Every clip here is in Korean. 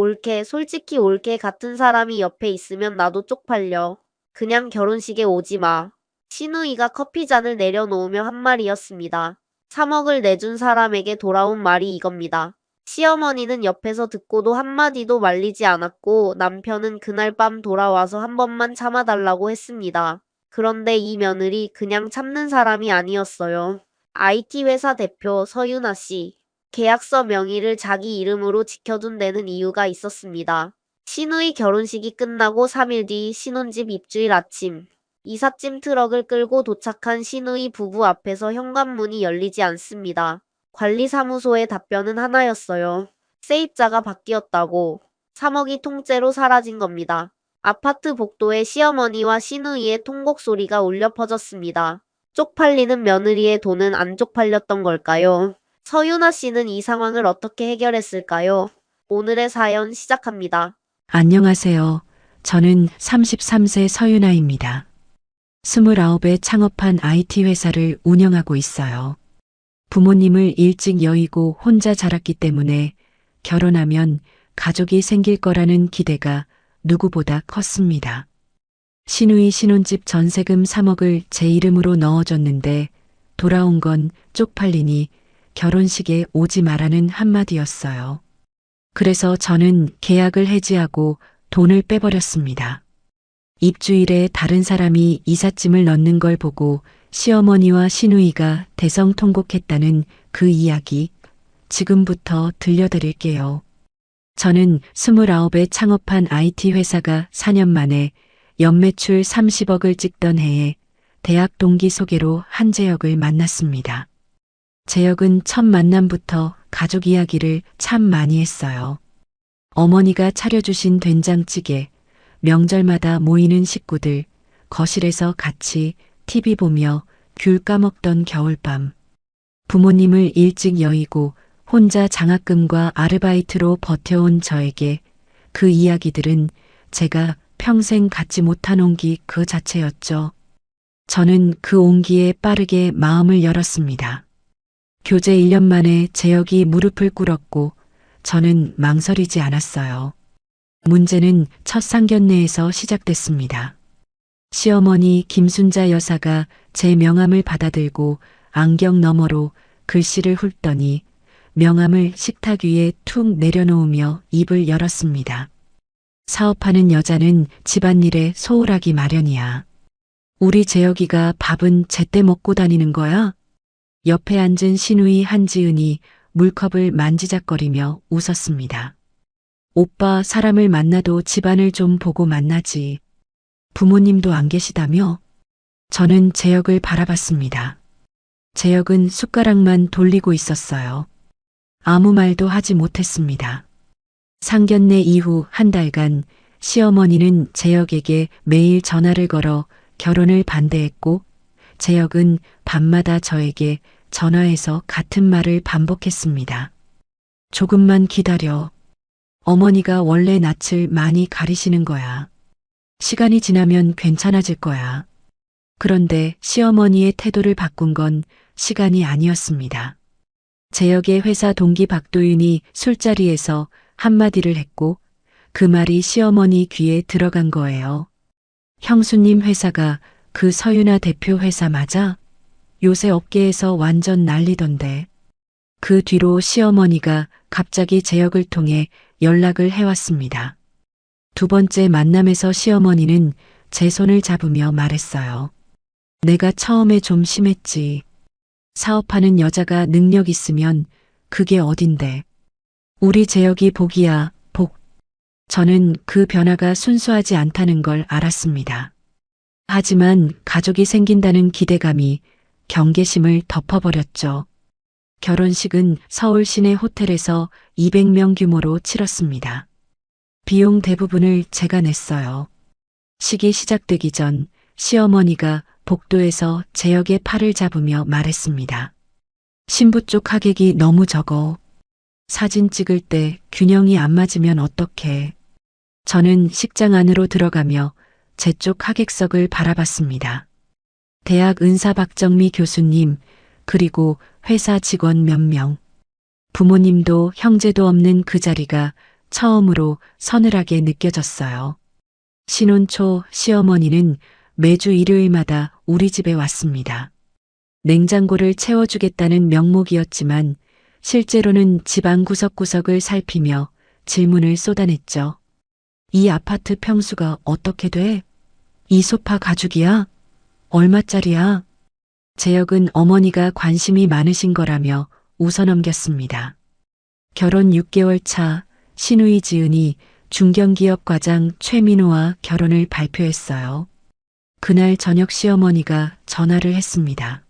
올케, 솔직히 올케 같은 사람이 옆에 있으면 나도 쪽팔려. 그냥 결혼식에 오지 마. 신우이가 커피잔을 내려놓으며 한 말이었습니다. 3억을 내준 사람에게 돌아온 말이 이겁니다. 시어머니는 옆에서 듣고도 한마디도 말리지 않았고 남편은 그날 밤 돌아와서 한 번만 참아달라고 했습니다. 그런데 이 며느리 그냥 참는 사람이 아니었어요. IT 회사 대표 서윤아 씨. 계약서 명의를 자기 이름으로 지켜둔 데는 이유가 있었습니다. 신우이 결혼식이 끝나고 3일 뒤 신혼집 입주일 아침. 이삿짐 트럭을 끌고 도착한 신우이 부부 앞에서 현관문이 열리지 않습니다. 관리사무소의 답변은 하나였어요. 세입자가 바뀌었다고. 3억이 통째로 사라진 겁니다. 아파트 복도에 시어머니와 시누이의 통곡 소리가 울려 퍼졌습니다. 쪽팔리는 며느리의 돈은 안 쪽팔렸던 걸까요? 서윤아 씨는 이 상황을 어떻게 해결했을까요? 오늘의 사연 시작합니다. 안녕하세요. 저는 33세 서윤아입니다. 29에 창업한 IT 회사를 운영하고 있어요. 부모님을 일찍 여의고 혼자 자랐기 때문에 결혼하면 가족이 생길 거라는 기대가 누구보다 컸습니다. 시누이 신혼집 전세금 3억을 제 이름으로 넣어줬는데 돌아온 건 쪽팔리니 결혼식에 오지 말라는 한마디였어요. 그래서 저는 계약을 해지하고 돈을 빼버렸습니다. 입주일에 다른 사람이 이삿짐을 넣는 걸 보고 시어머니와 시누이가 대성통곡했다는 그 이야기 지금부터 들려드릴게요. 저는 29에 창업한 IT 회사가 4년 만에 연매출 30억을 찍던 해에 대학 동기 소개로 한재혁을 만났습니다. 재혁은 첫 만남부터 가족 이야기를 참 많이 했어요. 어머니가 차려주신 된장찌개, 명절마다 모이는 식구들, 거실에서 같이 TV 보며 귤 까먹던 겨울밤. 부모님을 일찍 여의고 혼자 장학금과 아르바이트로 버텨온 저에게 그 이야기들은 제가 평생 갖지 못한 온기 그 자체였죠. 저는 그 온기에 빠르게 마음을 열었습니다. 교제 1년 만에 재혁이 무릎을 꿇었고 저는 망설이지 않았어요. 문제는 첫 상견례에서 시작됐습니다. 시어머니 김순자 여사가 제 명함을 받아들고 안경 너머로 글씨를 훑더니 명함을 식탁 위에 툭 내려놓으며 입을 열었습니다. 사업하는 여자는 집안일에 소홀하기 마련이야. 우리 재혁이가 밥은 제때 먹고 다니는 거야? 옆에 앉은 시누이 한지은이 물컵을 만지작거리며 웃었습니다. 오빠 사람을 만나도 집안을 좀 보고 만나지. 부모님도 안 계시다며? 저는 재혁을 바라봤습니다. 재혁은 숟가락만 돌리고 있었어요. 아무 말도 하지 못했습니다. 상견례 이후 한 달간 시어머니는 재혁에게 매일 전화를 걸어 결혼을 반대했고 재혁은 밤마다 저에게 전화해서 같은 말을 반복했습니다. 조금만 기다려. 어머니가 원래 낯을 많이 가리시는 거야. 시간이 지나면 괜찮아질 거야. 그런데 시어머니의 태도를 바꾼 건 시간이 아니었습니다. 재혁의 회사 동기 박도윤이 술자리에서 한마디를 했고 그 말이 시어머니 귀에 들어간 거예요. 형수님 회사가 그 서윤아 대표 회사 맞아? 요새 업계에서 완전 난리던데. 그 뒤로 시어머니가 갑자기 재혁을 통해 연락을 해왔습니다. 두 번째 만남에서 시어머니는 제 손을 잡으며 말했어요. 내가 처음에 좀 심했지. 사업하는 여자가 능력 있으면 그게 어딘데. 우리 재혁이 복이야, 복. 저는 그 변화가 순수하지 않다는 걸 알았습니다. 하지만 가족이 생긴다는 기대감이 경계심을 덮어버렸죠. 결혼식은 서울 시내 호텔에서 200명 규모로 치렀습니다. 비용 대부분을 제가 냈어요. 식이 시작되기 전 시어머니가 복도에서 재혁의 팔을 잡으며 말했습니다. 신부 쪽 하객이 너무 적어. 사진 찍을 때 균형이 안 맞으면 어떡해. 저는 식장 안으로 들어가며 제 쪽 하객석을 바라봤습니다. 대학 은사 박정미 교수님, 그리고 회사 직원 몇 명. 부모님도 형제도 없는 그 자리가 처음으로 서늘하게 느껴졌어요. 신혼 초 시어머니는 매주 일요일마다 우리 집에 왔습니다. 냉장고를 채워주겠다는 명목이었지만 실제로는 집안 구석구석을 살피며 질문을 쏟아냈죠. 이 아파트 평수가 어떻게 돼? 이 소파 가죽이야? 얼마짜리야? 제역은 어머니가 관심이 많으신 거라며 웃어넘겼습니다. 결혼 6개월 차 신우이 지은이 중견기업 과장 최민호와 결혼을 발표했어요. 그날 저녁 시어머니가 전화를 했습니다.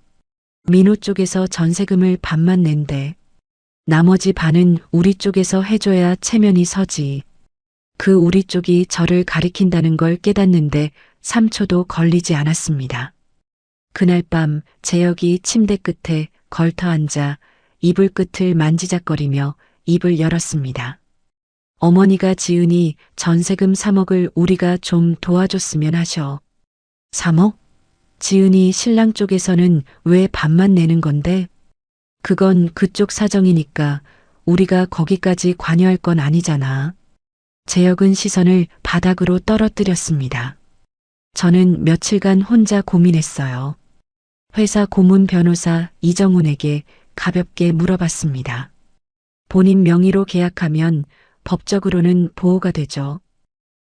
민호 쪽에서 전세금을 반만 낸대. 나머지 반은 우리 쪽에서 해줘야 체면이 서지. 그 우리 쪽이 저를 가리킨다는 걸 깨닫는데 3초도 걸리지 않았습니다. 그날 밤 재혁이 침대 끝에 걸터 앉아 이불 끝을 만지작거리며 입을 열었습니다. 어머니가 지은이 전세금 3억을 우리가 좀 도와줬으면 하셔. 3억? 지은이 신랑 쪽에서는 왜 반만 내는 건데? 그건 그쪽 사정이니까 우리가 거기까지 관여할 건 아니잖아. 재혁은 시선을 바닥으로 떨어뜨렸습니다. 저는 며칠간 혼자 고민했어요. 회사 고문 변호사 이정훈에게 가볍게 물어봤습니다. 본인 명의로 계약하면 법적으로는 보호가 되죠.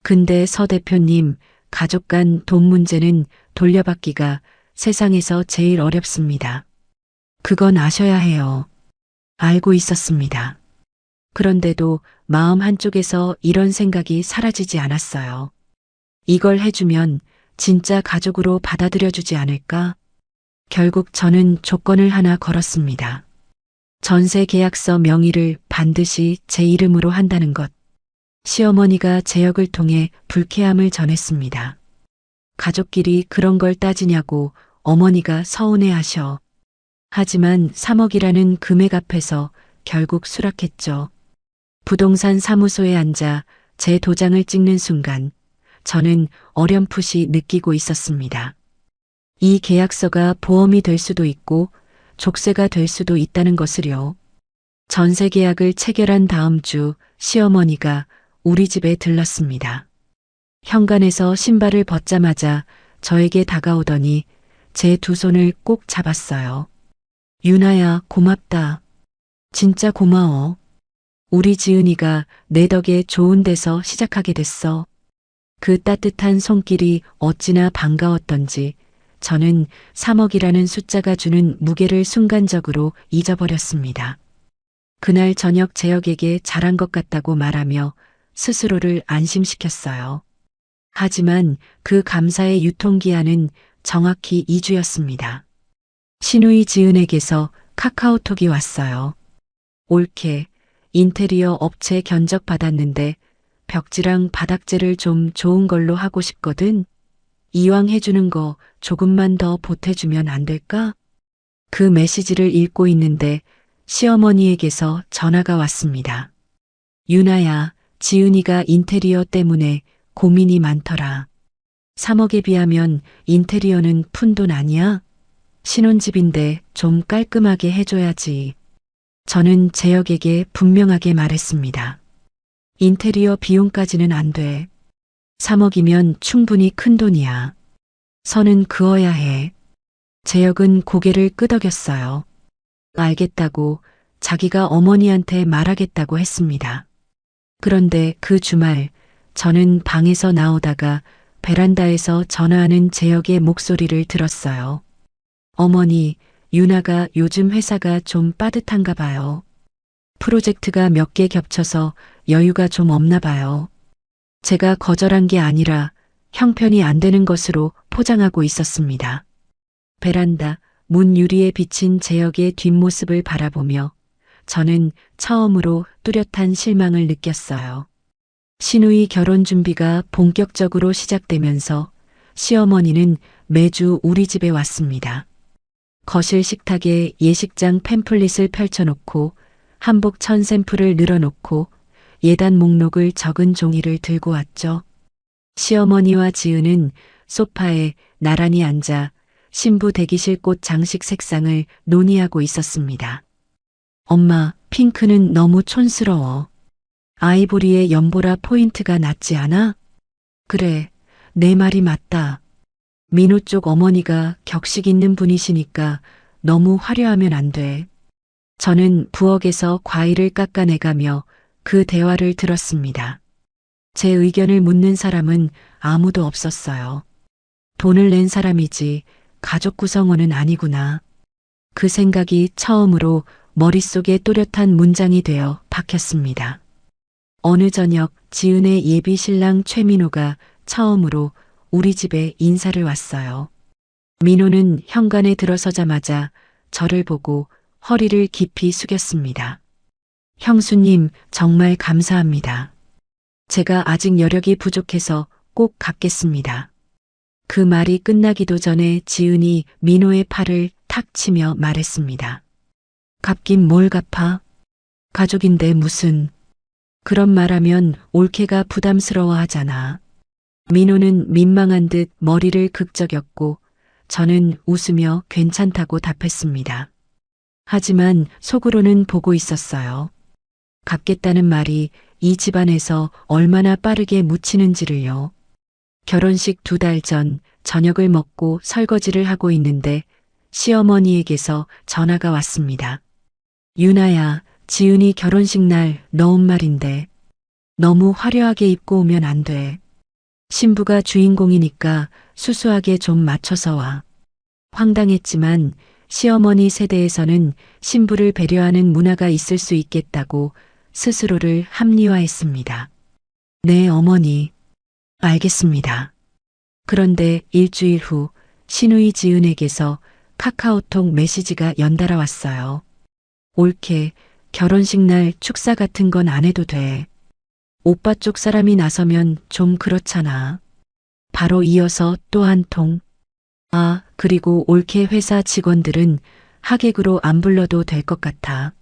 근데 서 대표님, 가족 간 돈 문제는 돌려받기가 세상에서 제일 어렵습니다. 그건 아셔야 해요. 알고 있었습니다. 그런데도 마음 한쪽에서 이런 생각이 사라지지 않았어요. 이걸 해주면 진짜 가족으로 받아들여주지 않을까? 결국 저는 조건을 하나 걸었습니다. 전세 계약서 명의를 반드시 제 이름으로 한다는 것. 시어머니가 재역을 통해 불쾌함을 전했습니다. 가족끼리 그런 걸 따지냐고 어머니가 서운해하셔. 하지만 3억이라는 금액 앞에서 결국 수락했죠. 부동산 사무소에 앉아 제 도장을 찍는 순간 저는 어렴풋이 느끼고 있었습니다. 이 계약서가 보험이 될 수도 있고 족쇄가 될 수도 있다는 것을요. 전세 계약을 체결한 다음 주 시어머니가 우리 집에 들렀습니다. 현관에서 신발을 벗자마자 저에게 다가오더니 제 두 손을 꼭 잡았어요. 유나야, 고맙다. 진짜 고마워. 우리 지은이가 내 덕에 좋은 데서 시작하게 됐어. 그 따뜻한 손길이 어찌나 반가웠던지 저는 3억이라는 숫자가 주는 무게를 순간적으로 잊어버렸습니다. 그날 저녁 재혁에게 잘한 것 같다고 말하며 스스로를 안심시켰어요. 하지만 그 감사의 유통기한은 정확히 2주였습니다. 신우이 지은에게서 카카오톡이 왔어요. 올케, 인테리어 업체 견적 받았는데 벽지랑 바닥재를 좀 좋은 걸로 하고 싶거든. 이왕 해주는 거 조금만 더 보태주면 안 될까? 그 메시지를 읽고 있는데 시어머니에게서 전화가 왔습니다. 유나야, 지은이가 인테리어 때문에 고민이 많더라. 3억에 비하면 인테리어는 푼돈 아니야? 신혼집인데 좀 깔끔하게 해줘야지. 저는 재혁에게 분명하게 말했습니다. 인테리어 비용까지는 안 돼. 3억이면 충분히 큰 돈이야. 선은 그어야 해. 재혁은 고개를 끄덕였어요. 알겠다고 자기가 어머니한테 말하겠다고 했습니다. 그런데 그 주말 저는 방에서 나오다가 베란다에서 전화하는 재혁의 목소리를 들었어요. 어머니, 유나가 요즘 회사가 좀 빠듯한가 봐요. 프로젝트가 몇 개 겹쳐서 여유가 좀 없나 봐요. 제가 거절한 게 아니라 형편이 안 되는 것으로 포장하고 있었습니다. 베란다 문 유리에 비친 재혁의 뒷모습을 바라보며 저는 처음으로 뚜렷한 실망을 느꼈어요. 신우이 결혼 준비가 본격적으로 시작되면서 시어머니는 매주 우리 집에 왔습니다. 거실 식탁에 예식장 팸플릿을 펼쳐놓고 한복 천 샘플을 늘어놓고 예단 목록을 적은 종이를 들고 왔죠. 시어머니와 지은은 소파에 나란히 앉아 신부 대기실 꽃 장식 색상을 논의하고 있었습니다. 엄마, 핑크는 너무 촌스러워. 아이보리의 연보라 포인트가 낫지 않아? 그래, 내 말이 맞다. 민호 쪽 어머니가 격식 있는 분이시니까 너무 화려하면 안 돼. 저는 부엌에서 과일을 깎아내가며 그 대화를 들었습니다. 제 의견을 묻는 사람은 아무도 없었어요. 돈을 낸 사람이지 가족 구성원은 아니구나. 그 생각이 처음으로 머릿속에 또렷한 문장이 되어 박혔습니다. 어느 저녁 지은의 예비 신랑 최민호가 처음으로 우리 집에 인사를 왔어요. 민호는 현관에 들어서자마자 저를 보고 허리를 깊이 숙였습니다. 형수님, 정말 감사합니다. 제가 아직 여력이 부족해서 꼭 갚겠습니다. 그 말이 끝나기도 전에 지은이 민호의 팔을 탁 치며 말했습니다. 갚긴 뭘 갚아? 가족인데 무슨. 그런 말하면 올케가 부담스러워 하잖아. 민호는 민망한 듯 머리를 극적였고 저는 웃으며 괜찮다고 답했습니다. 하지만 속으로는 보고 있었어요. 갚겠다는 말이 이 집안에서 얼마나 빠르게 묻히는지를요. 결혼식 2달 전 저녁을 먹고 설거지를 하고 있는데 시어머니에게서 전화가 왔습니다. 유나야, 지은이 결혼식 날 넣은 말인데 너무 화려하게 입고 오면 안 돼. 신부가 주인공이니까 수수하게 좀 맞춰서 와. 황당했지만 시어머니 세대에서는 신부를 배려하는 문화가 있을 수 있겠다고 스스로를 합리화했습니다. 네, 어머니. 알겠습니다. 그런데 일주일 후 신우이 지은에게서 카카오톡 메시지가 연달아 왔어요. 올케, 결혼식 날 축사 같은 건 안 해도 돼. 오빠 쪽 사람이 나서면 좀 그렇잖아. 바로 이어서 또 한 통. 아, 그리고 올케 회사 직원들은 하객으로 안 불러도 될 것 같아.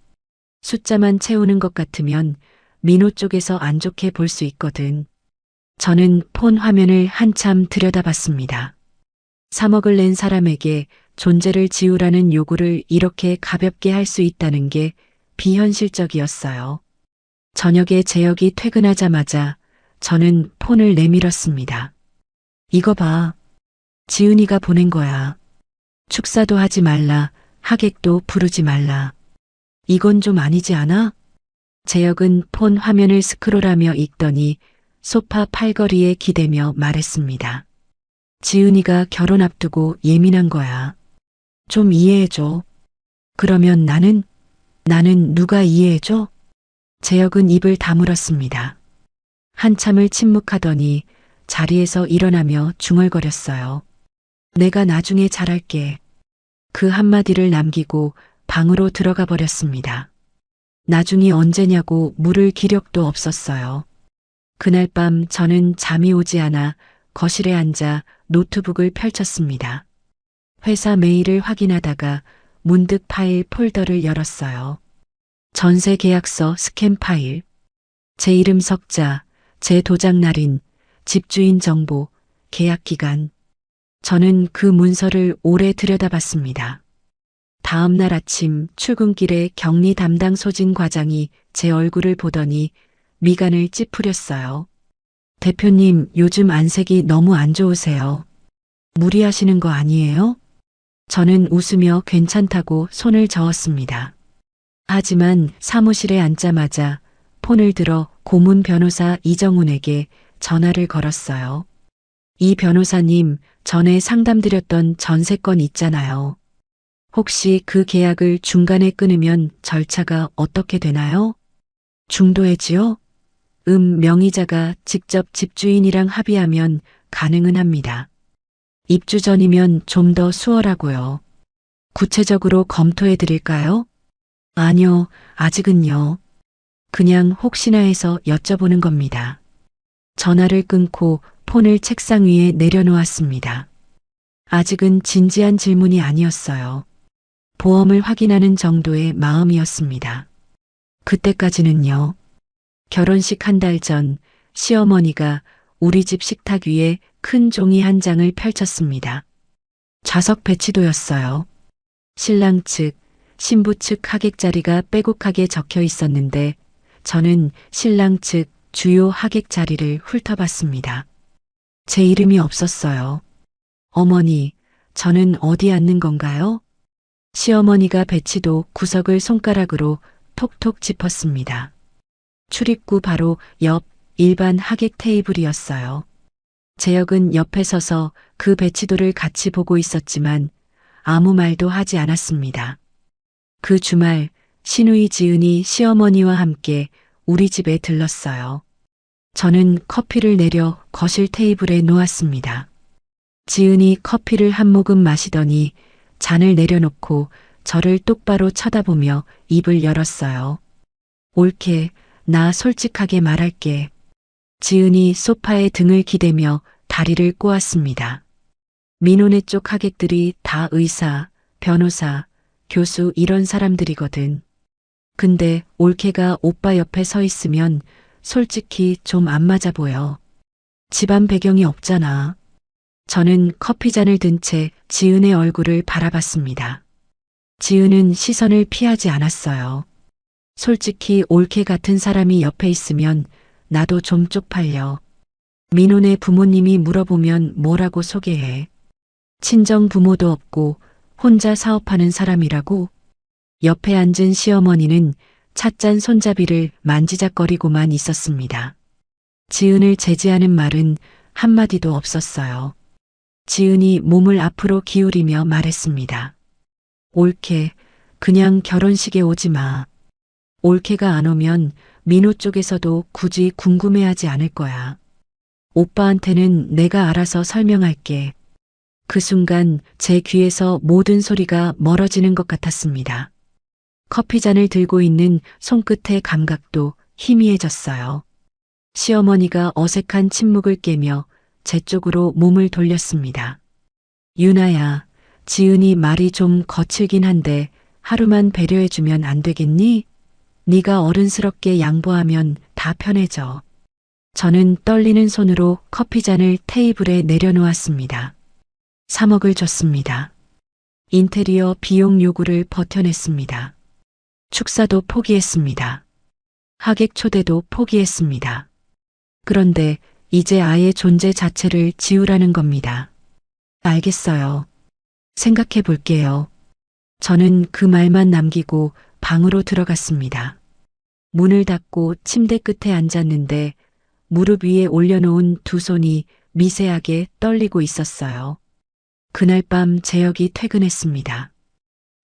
숫자만 채우는 것 같으면 민호 쪽에서 안 좋게 볼 수 있거든. 저는 폰 화면을 한참 들여다봤습니다. 3억을 낸 사람에게 존재를 지우라는 요구를 이렇게 가볍게 할 수 있다는 게 비현실적이었어요. 저녁에 재혁이 퇴근하자마자 저는 폰을 내밀었습니다. 이거 봐. 지은이가 보낸 거야. 축사도 하지 말라. 하객도 부르지 말라. 이건 좀 아니지 않아? 재혁은 폰 화면을 스크롤하며 읽더니 소파 팔걸이에 기대며 말했습니다. 지은이가 결혼 앞두고 예민한 거야. 좀 이해해줘. 그러면 나는 누가 이해해줘? 재혁은 입을 다물었습니다. 한참을 침묵하더니 자리에서 일어나며 중얼거렸어요. 내가 나중에 잘할게. 그 한마디를 남기고 방으로 들어가 버렸습니다. 나중이 언제냐고 물을 기력도 없었어요. 그날 밤 저는 잠이 오지 않아 거실에 앉아 노트북을 펼쳤습니다. 회사 메일을 확인하다가 문득 파일 폴더를 열었어요. 전세 계약서 스캔 파일. 제 이름 석자, 제 도장 날인, 집주인 정보, 계약 기간. 저는 그 문서를 오래 들여다봤습니다. 다음 날 아침 출근길에 격리 담당 소진 과장이 제 얼굴을 보더니 미간을 찌푸렸어요. 대표님, 요즘 안색이 너무 안 좋으세요. 무리하시는 거 아니에요? 저는 웃으며 괜찮다고 손을 저었습니다. 하지만 사무실에 앉자마자 폰을 들어 고문 변호사 이정훈에게 전화를 걸었어요. 이 변호사님, 전에 상담드렸던 전세건 있잖아요. 혹시 그 계약을 중간에 끊으면 절차가 어떻게 되나요? 중도해지요? 명의자가 직접 집주인이랑 합의하면 가능은 합니다. 입주 전이면 좀 더 수월하고요. 구체적으로 검토해 드릴까요? 아니요, 아직은요. 그냥 혹시나 해서 여쭤보는 겁니다. 전화를 끊고 폰을 책상 위에 내려놓았습니다. 아직은 진지한 질문이 아니었어요. 보험을 확인하는 정도의 마음이었습니다. 그때까지는요. 결혼식 한 달 전 시어머니가 우리 집 식탁 위에 큰 종이 한 장을 펼쳤습니다. 좌석 배치도였어요. 신랑 측, 신부 측 하객 자리가 빼곡하게 적혀 있었는데 저는 신랑 측 주요 하객 자리를 훑어봤습니다. 제 이름이 없었어요. 어머니, 저는 어디 앉는 건가요? 시어머니가 배치도 구석을 손가락으로 톡톡 짚었습니다. 출입구 바로 옆 일반 하객 테이블이었어요. 재혁은 옆에 서서 그 배치도를 같이 보고 있었지만 아무 말도 하지 않았습니다. 그 주말 시누이 지은이 시어머니와 함께 우리 집에 들렀어요. 저는 커피를 내려 거실 테이블에 놓았습니다. 지은이 커피를 한 모금 마시더니 잔을 내려놓고 저를 똑바로 쳐다보며 입을 열었어요. 옳게, 나 솔직하게 말할게. 지은이 소파에 등을 기대며 다리를 꼬았습니다. 민호네 쪽 하객들이 다 의사, 변호사, 교수 이런 사람들이거든. 근데 올케가 오빠 옆에 서 있으면 솔직히 좀 안 맞아 보여. 집안 배경이 없잖아. 저는 커피잔을 든 채 지은의 얼굴을 바라봤습니다. 지은은 시선을 피하지 않았어요. 솔직히 올케 같은 사람이 옆에 있으면 나도 좀 쪽팔려. 민호네 부모님이 물어보면 뭐라고 소개해. 친정 부모도 없고 혼자 사업하는 사람이라고. 옆에 앉은 시어머니는 찻잔 손잡이를 만지작거리고만 있었습니다. 지은을 제지하는 말은 한마디도 없었어요. 지은이 몸을 앞으로 기울이며 말했습니다. 올케, 그냥 결혼식에 오지 마. 올케가 안 오면 민호 쪽에서도 굳이 궁금해하지 않을 거야. 오빠한테는 내가 알아서 설명할게. 그 순간 제 귀에서 모든 소리가 멀어지는 것 같았습니다. 커피잔을 들고 있는 손끝의 감각도 희미해졌어요. 시어머니가 어색한 침묵을 깨며 제 쪽으로 몸을 돌렸습니다. 유나야, 지은이 말이 좀 거칠긴 한데 하루만 배려해주면 안 되겠니? 네가 어른스럽게 양보하면 다 편해져. 저는 떨리는 손으로 커피잔을 테이블에 내려놓았습니다. 3억을 줬습니다. 인테리어 비용 요구를 버텨냈습니다. 축사도 포기했습니다. 하객 초대도 포기했습니다. 그런데 이제 아예 존재 자체를 지우라는 겁니다. 알겠어요. 생각해 볼게요. 저는 그 말만 남기고 방으로 들어갔습니다. 문을 닫고 침대 끝에 앉았는데 무릎 위에 올려놓은 두 손이 미세하게 떨리고 있었어요. 그날 밤 재혁이 퇴근했습니다.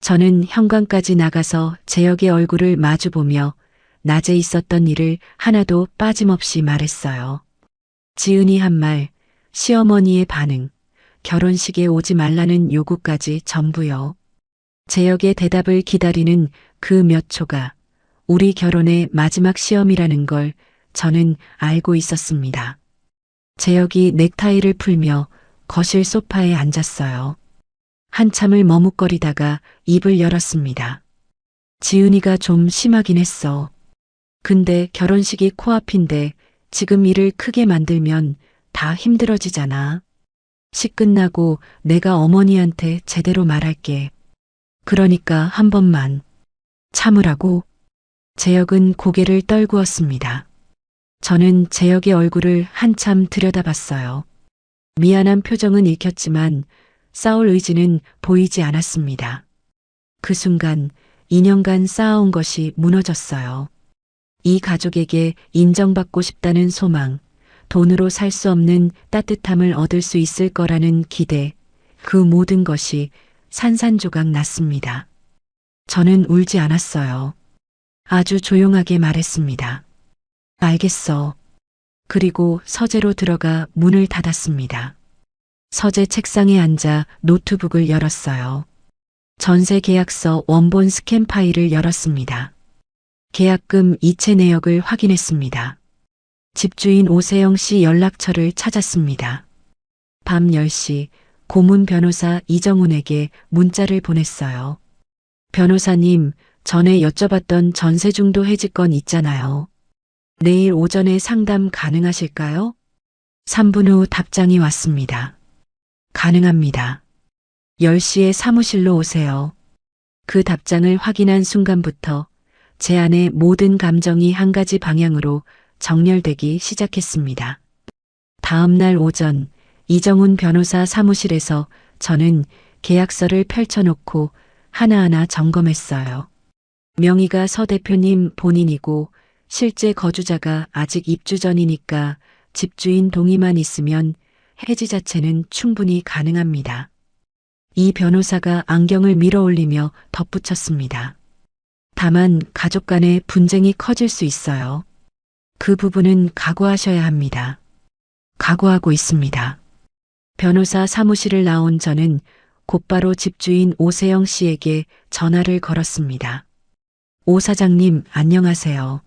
저는 현관까지 나가서 재혁의 얼굴을 마주보며 낮에 있었던 일을 하나도 빠짐없이 말했어요. 지은이 한 말, 시어머니의 반응, 결혼식에 오지 말라는 요구까지 전부요. 재혁의 대답을 기다리는 그 몇 초가 우리 결혼의 마지막 시험이라는 걸 저는 알고 있었습니다. 재혁이 넥타이를 풀며 거실 소파에 앉았어요. 한참을 머뭇거리다가 입을 열었습니다. 지은이가 좀 심하긴 했어. 근데 결혼식이 코앞인데 지금 일을 크게 만들면 다 힘들어지잖아. 식 끝나고 내가 어머니한테 제대로 말할게. 그러니까 한 번만 참으라고. 재혁은 고개를 떨구었습니다. 저는 재혁의 얼굴을 한참 들여다봤어요. 미안한 표정은 읽혔지만 싸울 의지는 보이지 않았습니다. 그 순간 2년간 쌓아온 것이 무너졌어요. 이 가족에게 인정받고 싶다는 소망, 돈으로 살 수 없는 따뜻함을 얻을 수 있을 거라는 기대, 그 모든 것이 산산조각 났습니다. 저는 울지 않았어요. 아주 조용하게 말했습니다. 알겠어. 그리고 서재로 들어가 문을 닫았습니다. 서재 책상에 앉아 노트북을 열었어요. 전세 계약서 원본 스캔 파일을 열었습니다. 계약금 이체 내역을 확인했습니다. 집주인 오세영 씨 연락처를 찾았습니다. 밤 10시 고문 변호사 이정훈에게 문자를 보냈어요. 변호사님, 전에 여쭤봤던 전세중도 해지권 있잖아요. 내일 오전에 상담 가능하실까요? 3분 후 답장이 왔습니다. 가능합니다. 10시에 사무실로 오세요. 그 답장을 확인한 순간부터 제 안의 모든 감정이 한 가지 방향으로 정렬되기 시작했습니다. 다음 날 오전 이정훈 변호사 사무실에서 저는 계약서를 펼쳐놓고 하나하나 점검했어요. 명의가 서 대표님 본인이고 실제 거주자가 아직 입주 전이니까 집주인 동의만 있으면 해지 자체는 충분히 가능합니다. 이 변호사가 안경을 밀어 올리며 덧붙였습니다. 다만 가족 간의 분쟁이 커질 수 있어요. 그 부분은 각오하셔야 합니다. 각오하고 있습니다. 변호사 사무실을 나온 저는 곧바로 집주인 오세영 씨에게 전화를 걸었습니다. 오 사장님, 안녕하세요.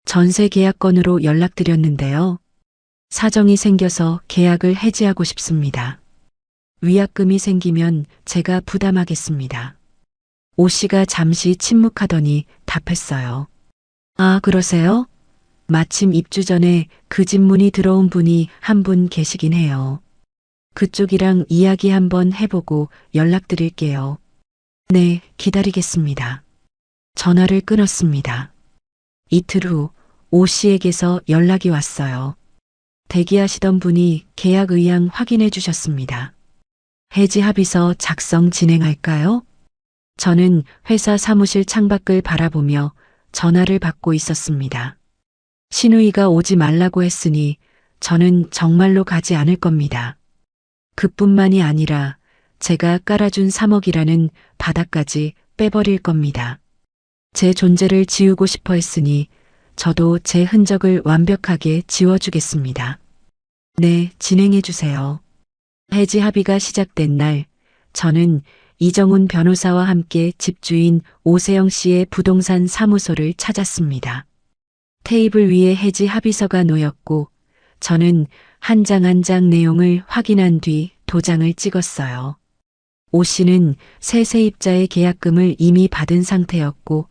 전세 계약건으로 연락드렸는데요. 사정이 생겨서 계약을 해지하고 싶습니다. 위약금이 생기면 제가 부담하겠습니다. 오 씨가 잠시 침묵하더니 답했어요. 아, 그러세요? 마침 입주 전에 그 집 문이 들어온 분이 한 분 계시긴 해요. 그쪽이랑 이야기 한번 해보고 연락드릴게요. 네, 기다리겠습니다. 전화를 끊었습니다. 이틀 후 오 씨에게서 연락이 왔어요. 대기하시던 분이 계약 의향 확인해 주셨습니다. 해지 합의서 작성 진행할까요? 저는 회사 사무실 창밖을 바라보며 전화를 받고 있었습니다. 신우이가 오지 말라고 했으니 저는 정말로 가지 않을 겁니다. 그뿐만이 아니라 제가 깔아준 3억이라는 바닥까지 빼버릴 겁니다. 제 존재를 지우고 싶어 했으니 저도 제 흔적을 완벽하게 지워주겠습니다. 네, 진행해 주세요. 해지 합의가 시작된 날, 저는 이정훈 변호사와 함께 집주인 오세영 씨의 부동산 사무소를 찾았습니다. 테이블 위에 해지 합의서가 놓였고, 저는 한 장 한 장 내용을 확인한 뒤 도장을 찍었어요. 오 씨는 새 세입자의 계약금을 이미 받은 상태였고,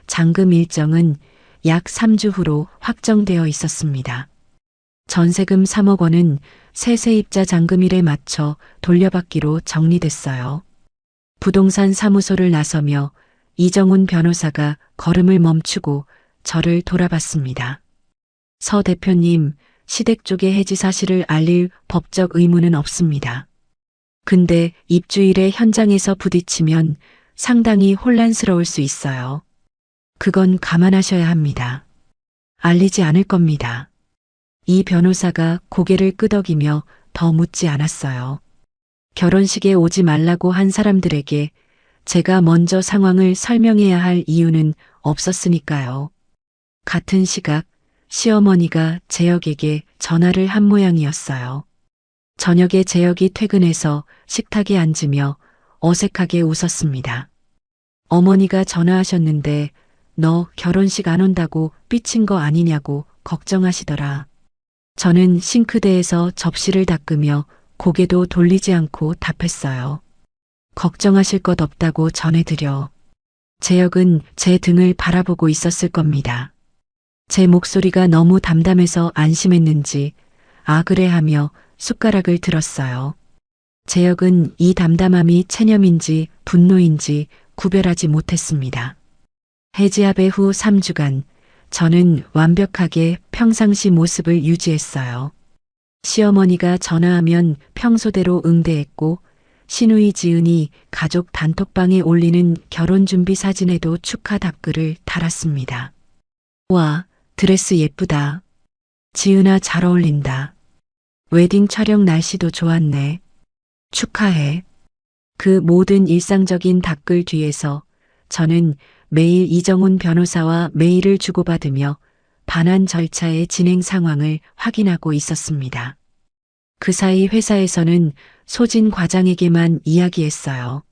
잔금 일정은 약 3주 후로 확정되어 있었습니다. 전세금 3억 원은 새 세입자 잔금일에 맞춰 돌려받기로 정리됐어요. 부동산 사무소를 나서며 이정훈 변호사가 걸음을 멈추고 저를 돌아봤습니다. 서 대표님, 시댁 쪽의 해지 사실을 알릴 법적 의무는 없습니다. 근데 입주일에 현장에서 부딪히면 상당히 혼란스러울 수 있어요. 그건 감안하셔야 합니다. 알리지 않을 겁니다. 이 변호사가 고개를 끄덕이며 더 묻지 않았어요. 결혼식에 오지 말라고 한 사람들에게 제가 먼저 상황을 설명해야 할 이유는 없었으니까요. 같은 시각 시어머니가 재혁에게 전화를 한 모양이었어요. 저녁에 재혁이 퇴근해서 식탁에 앉으며 어색하게 웃었습니다. 어머니가 전화하셨는데 너 결혼식 안 온다고 삐친 거 아니냐고 걱정하시더라. 저는 싱크대에서 접시를 닦으며 고개도 돌리지 않고 답했어요. 걱정하실 것 없다고 전해드려. 재혁은 제 등을 바라보고 있었을 겁니다. 제 목소리가 너무 담담해서 안심했는지 아 그래 하며 숟가락을 들었어요. 재혁은 이 담담함이 체념인지 분노인지 구별하지 못했습니다. 해지합의 후 3주간 저는 완벽하게 평상시 모습을 유지했어요. 시어머니가 전화하면 평소대로 응대했고 시누이 지은이 가족 단톡방에 올리는 결혼준비 사진에도 축하 답글을 달았습니다. 와, 드레스 예쁘다. 지은아 잘 어울린다. 웨딩 촬영 날씨도 좋았네. 축하해. 그 모든 일상적인 답글 뒤에서 저는 매일 이정훈 변호사와 메일을 주고받으며 반환 절차의 진행 상황을 확인하고 있었습니다. 그 사이 회사에서는 소진 과장에게만 이야기했어요.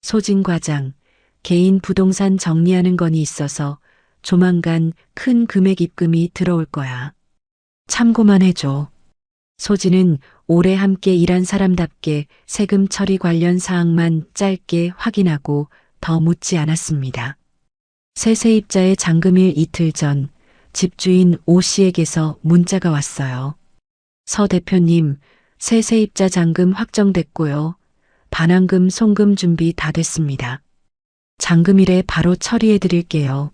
소진 과장, 개인 부동산 정리하는 건이 있어서 조만간 큰 금액 입금이 들어올 거야. 참고만 해줘. 소진은 오래 함께 일한 사람답게 세금 처리 관련 사항만 짧게 확인하고 더 묻지 않았습니다. 새 세입자의 잔금일 이틀 전 집주인 오 씨에게서 문자가 왔어요. 서 대표님, 새 세입자 잔금 확정됐고요. 반환금 송금 준비 다 됐습니다. 잔금일에 바로 처리해 드릴게요.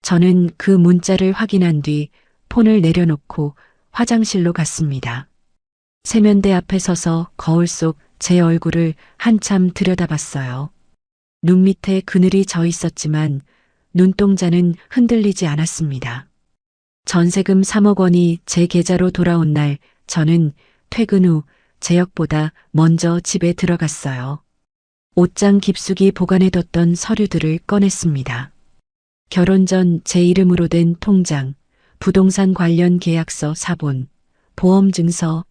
저는 그 문자를 확인한 뒤 폰을 내려놓고 화장실로 갔습니다. 세면대 앞에 서서 거울 속 제 얼굴을 한참 들여다봤어요. 눈 밑에 그늘이 져 있었지만 눈동자는 흔들리지 않았습니다. 전세금 3억 원이 제 계좌로 돌아온 날 저는 퇴근 후 제역보다 먼저 집에 들어갔어요. 옷장 깊숙이 보관해뒀던 서류들을 꺼냈습니다. 결혼 전 제 이름으로 된 통장, 부동산 관련 계약서 사본, 보험 증서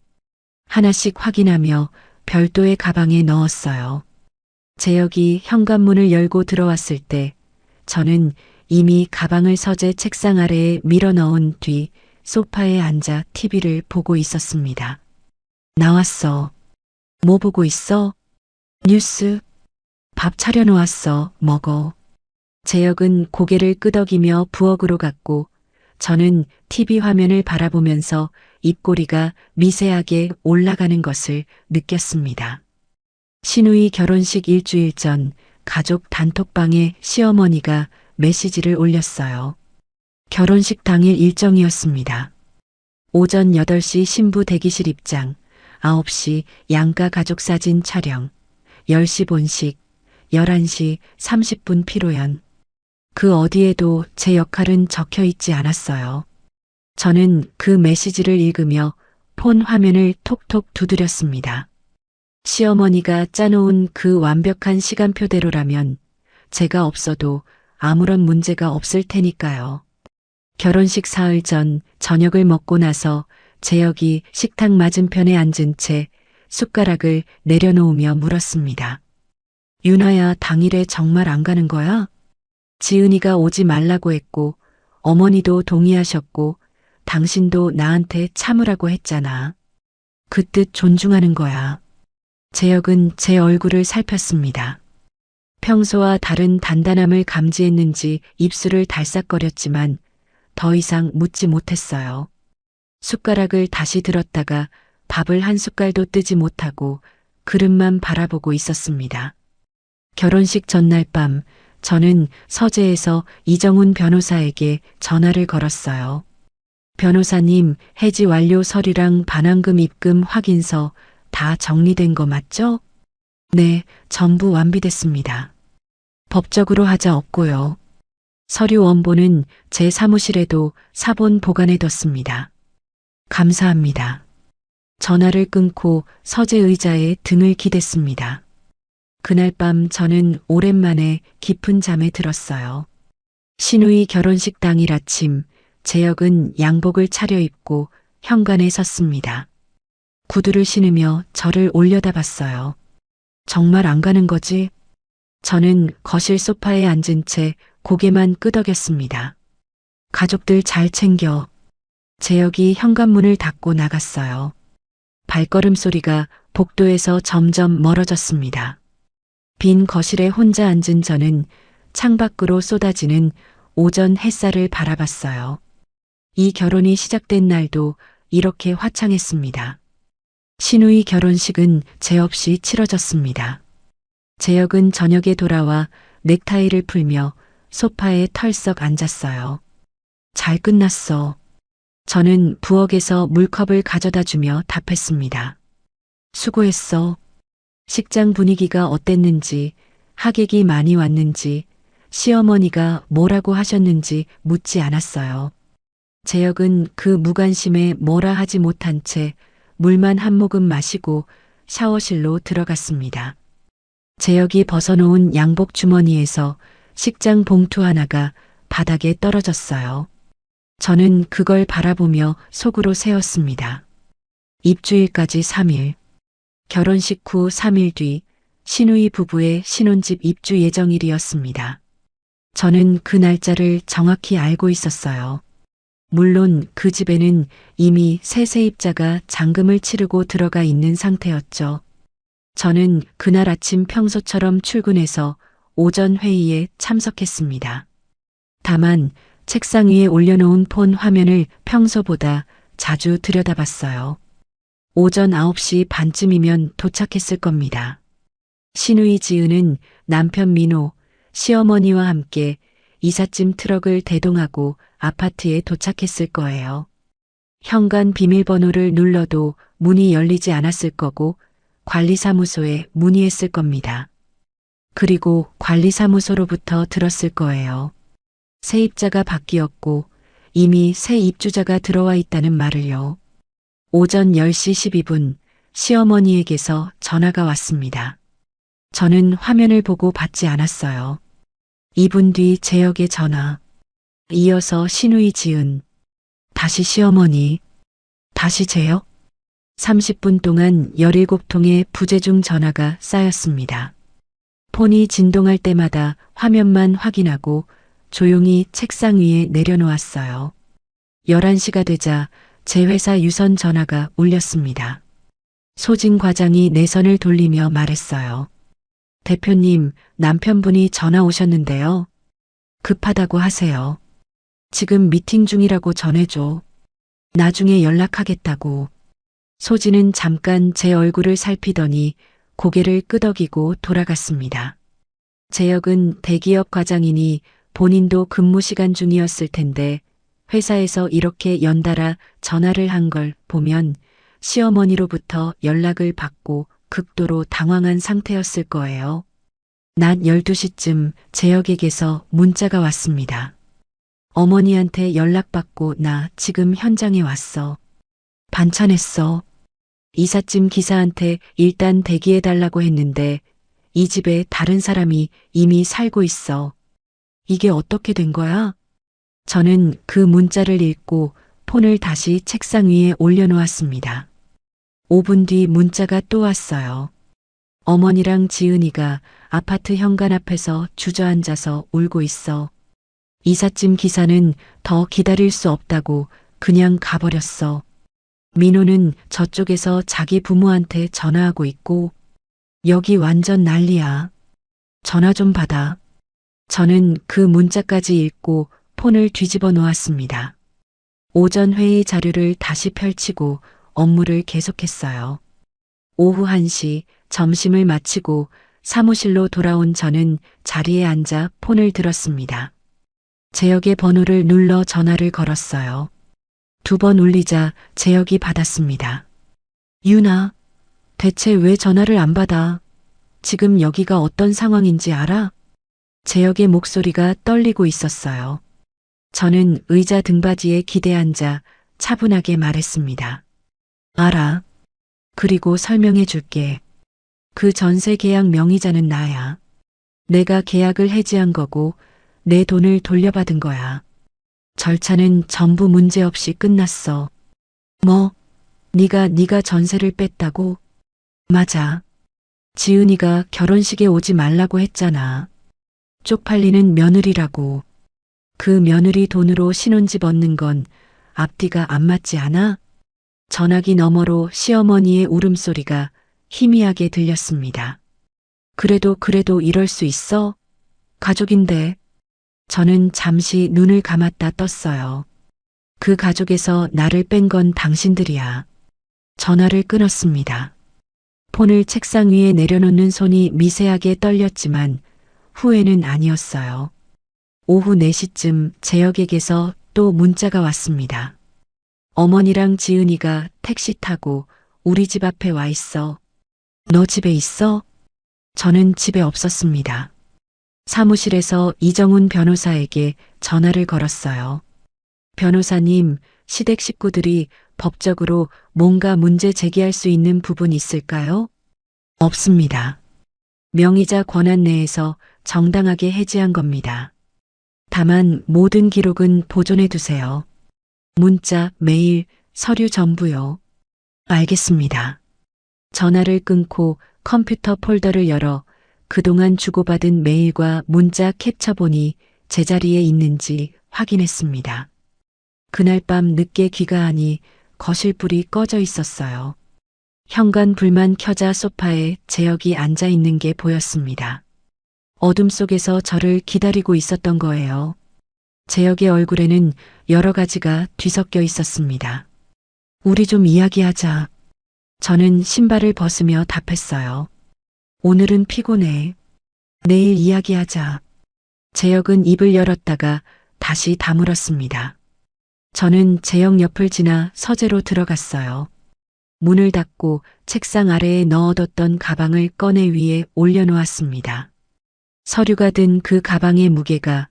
하나씩 확인하며 별도의 가방에 넣었어요. 제역이 현관문을 열고 들어왔을 때 저는 이미 가방을 서재 책상 아래에 밀어 넣은 뒤 소파에 앉아 TV를 보고 있었습니다. 나왔어. 뭐 보고 있어? 뉴스. 밥 차려놓았어. 먹어. 제역은 고개를 끄덕이며 부엌으로 갔고 저는 TV 화면을 바라보면서 입꼬리가 미세하게 올라가는 것을 느꼈습니다. 시누이 결혼식 일주일 전 가족 단톡방에 시어머니가 메시지를 올렸어요. 결혼식 당일 일정이었습니다. 오전 8시 신부 대기실 입장, 9시 양가 가족 사진 촬영, 10시 본식, 11시 30분 피로연. 그 어디에도 제 역할은 적혀 있지 않았어요. 저는 그 메시지를 읽으며 폰 화면을 톡톡 두드렸습니다. 시어머니가 짜놓은 그 완벽한 시간표대로라면 제가 없어도 아무런 문제가 없을 테니까요. 결혼식 사흘 전 저녁을 먹고 나서 제역이 식탁 맞은편에 앉은 채 숟가락을 내려놓으며 물었습니다. 윤아야, 당일에 정말 안 가는 거야? 지은이가 오지 말라고 했고 어머니도 동의하셨고 당신도 나한테 참으라고 했잖아. 그 뜻 존중하는 거야. 제역은 제 얼굴을 살폈습니다. 평소와 다른 단단함을 감지했는지 입술을 달싹거렸지만 더 이상 묻지 못했어요. 숟가락을 다시 들었다가 밥을 한 숟갈도 뜨지 못하고 그릇만 바라보고 있었습니다. 결혼식 전날 밤 저는 서재에서 이정훈 변호사에게 전화를 걸었어요. 변호사님, 해지 완료 서류랑 반환금 입금 확인서 다 정리된 거 맞죠? 네, 전부 완비됐습니다. 법적으로 하자 없고요. 서류 원본은 제 사무실에도 사본 보관해뒀습니다. 감사합니다. 전화를 끊고 서재 의자에 등을 기댔습니다. 그날 밤 저는 오랜만에 깊은 잠에 들었어요. 시누이 결혼식 당일 아침, 제역은 양복을 차려입고 현관에 섰습니다. 구두를 신으며 저를 올려다봤어요. 정말 안 가는 거지? 저는 거실 소파에 앉은 채 고개만 끄덕였습니다. 가족들 잘 챙겨. 제역이 현관문을 닫고 나갔어요. 발걸음 소리가 복도에서 점점 멀어졌습니다. 빈 거실에 혼자 앉은 저는 창밖으로 쏟아지는 오전 햇살을 바라봤어요. 이 결혼이 시작된 날도 이렇게 화창했습니다. 시누이 결혼식은 제 없이 치러졌습니다. 제역은 저녁에 돌아와 넥타이를 풀며 소파에 털썩 앉았어요. 잘 끝났어. 저는 부엌에서 물컵을 가져다 주며 답했습니다. 수고했어. 식장 분위기가 어땠는지, 하객이 많이 왔는지, 시어머니가 뭐라고 하셨는지 묻지 않았어요. 제역은 그 무관심에 뭐라 하지 못한 채 물만 한 모금 마시고 샤워실로 들어갔습니다. 제역이 벗어놓은 양복 주머니에서 식장 봉투 하나가 바닥에 떨어졌어요. 저는 그걸 바라보며 속으로 세웠습니다. 입주일까지 3일. 결혼식 후 3일 뒤 시누이 부부의 신혼집 입주 예정일이었습니다. 저는 그 날짜를 정확히 알고 있었어요. 물론 그 집에는 이미 새 세입자가 잔금을 치르고 들어가 있는 상태였죠. 저는 그날 아침 평소처럼 출근해서 오전 회의에 참석했습니다. 다만 책상 위에 올려놓은 폰 화면을 평소보다 자주 들여다봤어요. 오전 9시 반쯤이면 도착했을 겁니다. 시누이 지은은 남편 민호, 시어머니와 함께 이삿짐 트럭을 대동하고 아파트에 도착했을 거예요. 현관 비밀번호를 눌러도 문이 열리지 않았을 거고 관리사무소에 문의했을 겁니다. 그리고 관리사무소로부터 들었을 거예요. 세입자가 바뀌었고 이미 새 입주자가 들어와 있다는 말을요. 오전 10시 12분 시어머니에게서 전화가 왔습니다. 저는 화면을 보고 받지 않았어요. 2분 뒤 재혁의 전화. 이어서 신우이 지은. 다시 시어머니. 다시 재혁. 30분 동안 17통의 부재중 전화가 쌓였습니다. 폰이 진동할 때마다 화면만 확인하고 조용히 책상 위에 내려놓았어요. 11시가 되자 제 회사 유선 전화가 울렸습니다. 소진 과장이 내선을 돌리며 말했어요. 대표님, 남편분이 전화 오셨는데요. 급하다고 하세요. 지금 미팅 중이라고 전해줘. 나중에 연락하겠다고. 소진은 잠깐 제 얼굴을 살피더니 고개를 끄덕이고 돌아갔습니다. 재혁은 대기업 과장이니 본인도 근무 시간 중이었을 텐데 회사에서 이렇게 연달아 전화를 한 걸 보면 시어머니로부터 연락을 받고 극도로 당황한 상태였을 거예요. 낮 12시쯤 재혁에게서 문자가 왔습니다. 어머니한테 연락받고 나 지금 현장에 왔어. 반찬했어. 이삿짐 기사한테 일단 대기해달라고 했는데 이 집에 다른 사람이 이미 살고 있어. 이게 어떻게 된 거야? 저는 그 문자를 읽고 폰을 다시 책상 위에 올려놓았습니다. 5분 뒤 문자가 또 왔어요. 어머니랑 지은이가 아파트 현관 앞에서 주저앉아서 울고 있어. 이삿짐 기사는 더 기다릴 수 없다고 그냥 가버렸어. 민호는 저쪽에서 자기 부모한테 전화하고 있고 여기 완전 난리야. 전화 좀 받아. 저는 그 문자까지 읽고 폰을 뒤집어 놓았습니다. 오전 회의 자료를 다시 펼치고 업무를 계속했어요. 오후 1시 점심을 마치고 사무실로 돌아온 저는 자리에 앉아 폰을 들었습니다. 재혁의 번호를 눌러 전화를 걸었어요. 2번 울리자 재혁이 받았습니다. 유나, 대체 왜 전화를 안 받아? 지금 여기가 어떤 상황인지 알아? 재혁의 목소리가 떨리고 있었어요. 저는 의자 등받이에 기대앉아 차분하게 말했습니다. 알아. 그리고 설명해 줄게. 그 전세 계약 명의자는 나야. 내가 계약을 해지한 거고 내 돈을 돌려받은 거야. 절차는 전부 문제없이 끝났어. 뭐? 네가 전세를 뺐다고? 맞아. 지은이가 결혼식에 오지 말라고 했잖아. 쪽팔리는 며느리라고. 그 며느리 돈으로 신혼집 얻는 건 앞뒤가 안 맞지 않아? 전화기 너머로 시어머니의 울음소리가 희미하게 들렸습니다. 그래도 이럴 수 있어? 가족인데. 저는 잠시 눈을 감았다 떴어요. 그 가족에서 나를 뺀 건 당신들이야. 전화를 끊었습니다. 폰을 책상 위에 내려놓는 손이 미세하게 떨렸지만 후회는 아니었어요. 오후 4시쯤 재혁에게서 또 문자가 왔습니다. 어머니랑 지은이가 택시 타고 우리 집 앞에 와 있어. 너 집에 있어? 저는 집에 없었습니다. 사무실에서 이정훈 변호사에게 전화를 걸었어요. 변호사님, 시댁 식구들이 법적으로 뭔가 문제 제기할 수 있는 부분 있을까요? 없습니다. 명의자 권한 내에서 정당하게 해지한 겁니다. 다만 모든 기록은 보존해 두세요. 문자, 메일, 서류 전부요. 알겠습니다. 전화를 끊고 컴퓨터 폴더를 열어 그동안 주고받은 메일과 문자 캡처본이 제자리에 있는지 확인했습니다. 그날 밤 늦게 귀가하니 거실 불이 꺼져 있었어요. 현관 불만 켜자 소파에 재혁이 앉아 있는 게 보였습니다. 어둠 속에서 저를 기다리고 있었던 거예요. 재혁의 얼굴에는 여러 가지가 뒤섞여 있었습니다. 우리 좀 이야기하자. 저는 신발을 벗으며 답했어요. 오늘은 피곤해. 내일 이야기하자. 재혁은 입을 열었다가 다시 다물었습니다. 저는 재혁 옆을 지나 서재로 들어갔어요. 문을 닫고 책상 아래에 넣어뒀던 가방을 꺼내 위에 올려놓았습니다. 서류가 든 그 가방의 무게가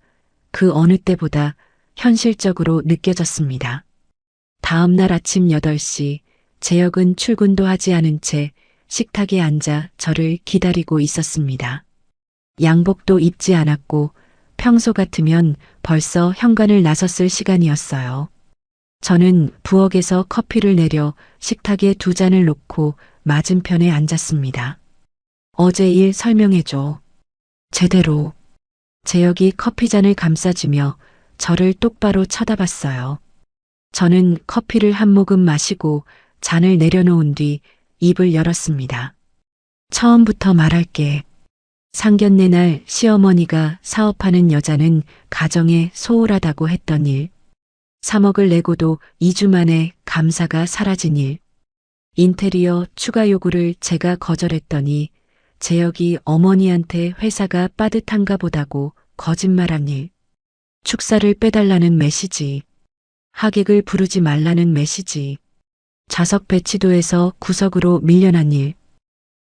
그 어느 때보다 현실적으로 느껴졌습니다. 다음 날 아침 8시, 재혁은 출근도 하지 않은 채 식탁에 앉아 저를 기다리고 있었습니다. 양복도 입지 않았고 평소 같으면 벌써 현관을 나섰을 시간이었어요. 저는 부엌에서 커피를 내려 식탁에 2잔을 놓고 맞은편에 앉았습니다. 어제 일 설명해줘. 제대로. 재혁이 커피잔을 감싸주며 저를 똑바로 쳐다봤어요. 저는 커피를 한 모금 마시고 잔을 내려놓은 뒤 입을 열었습니다. 처음부터 말할게. 상견례 날 시어머니가 사업하는 여자는 가정에 소홀하다고 했던 일. 3억을 내고도 2주 만에 감사가 사라진 일. 인테리어 추가 요구를 제가 거절했더니 재혁이 어머니한테 회사가 빠듯한가 보다고 거짓말한 일. 축사를 빼달라는 메시지. 하객을 부르지 말라는 메시지. 좌석 배치도에서 구석으로 밀려난 일.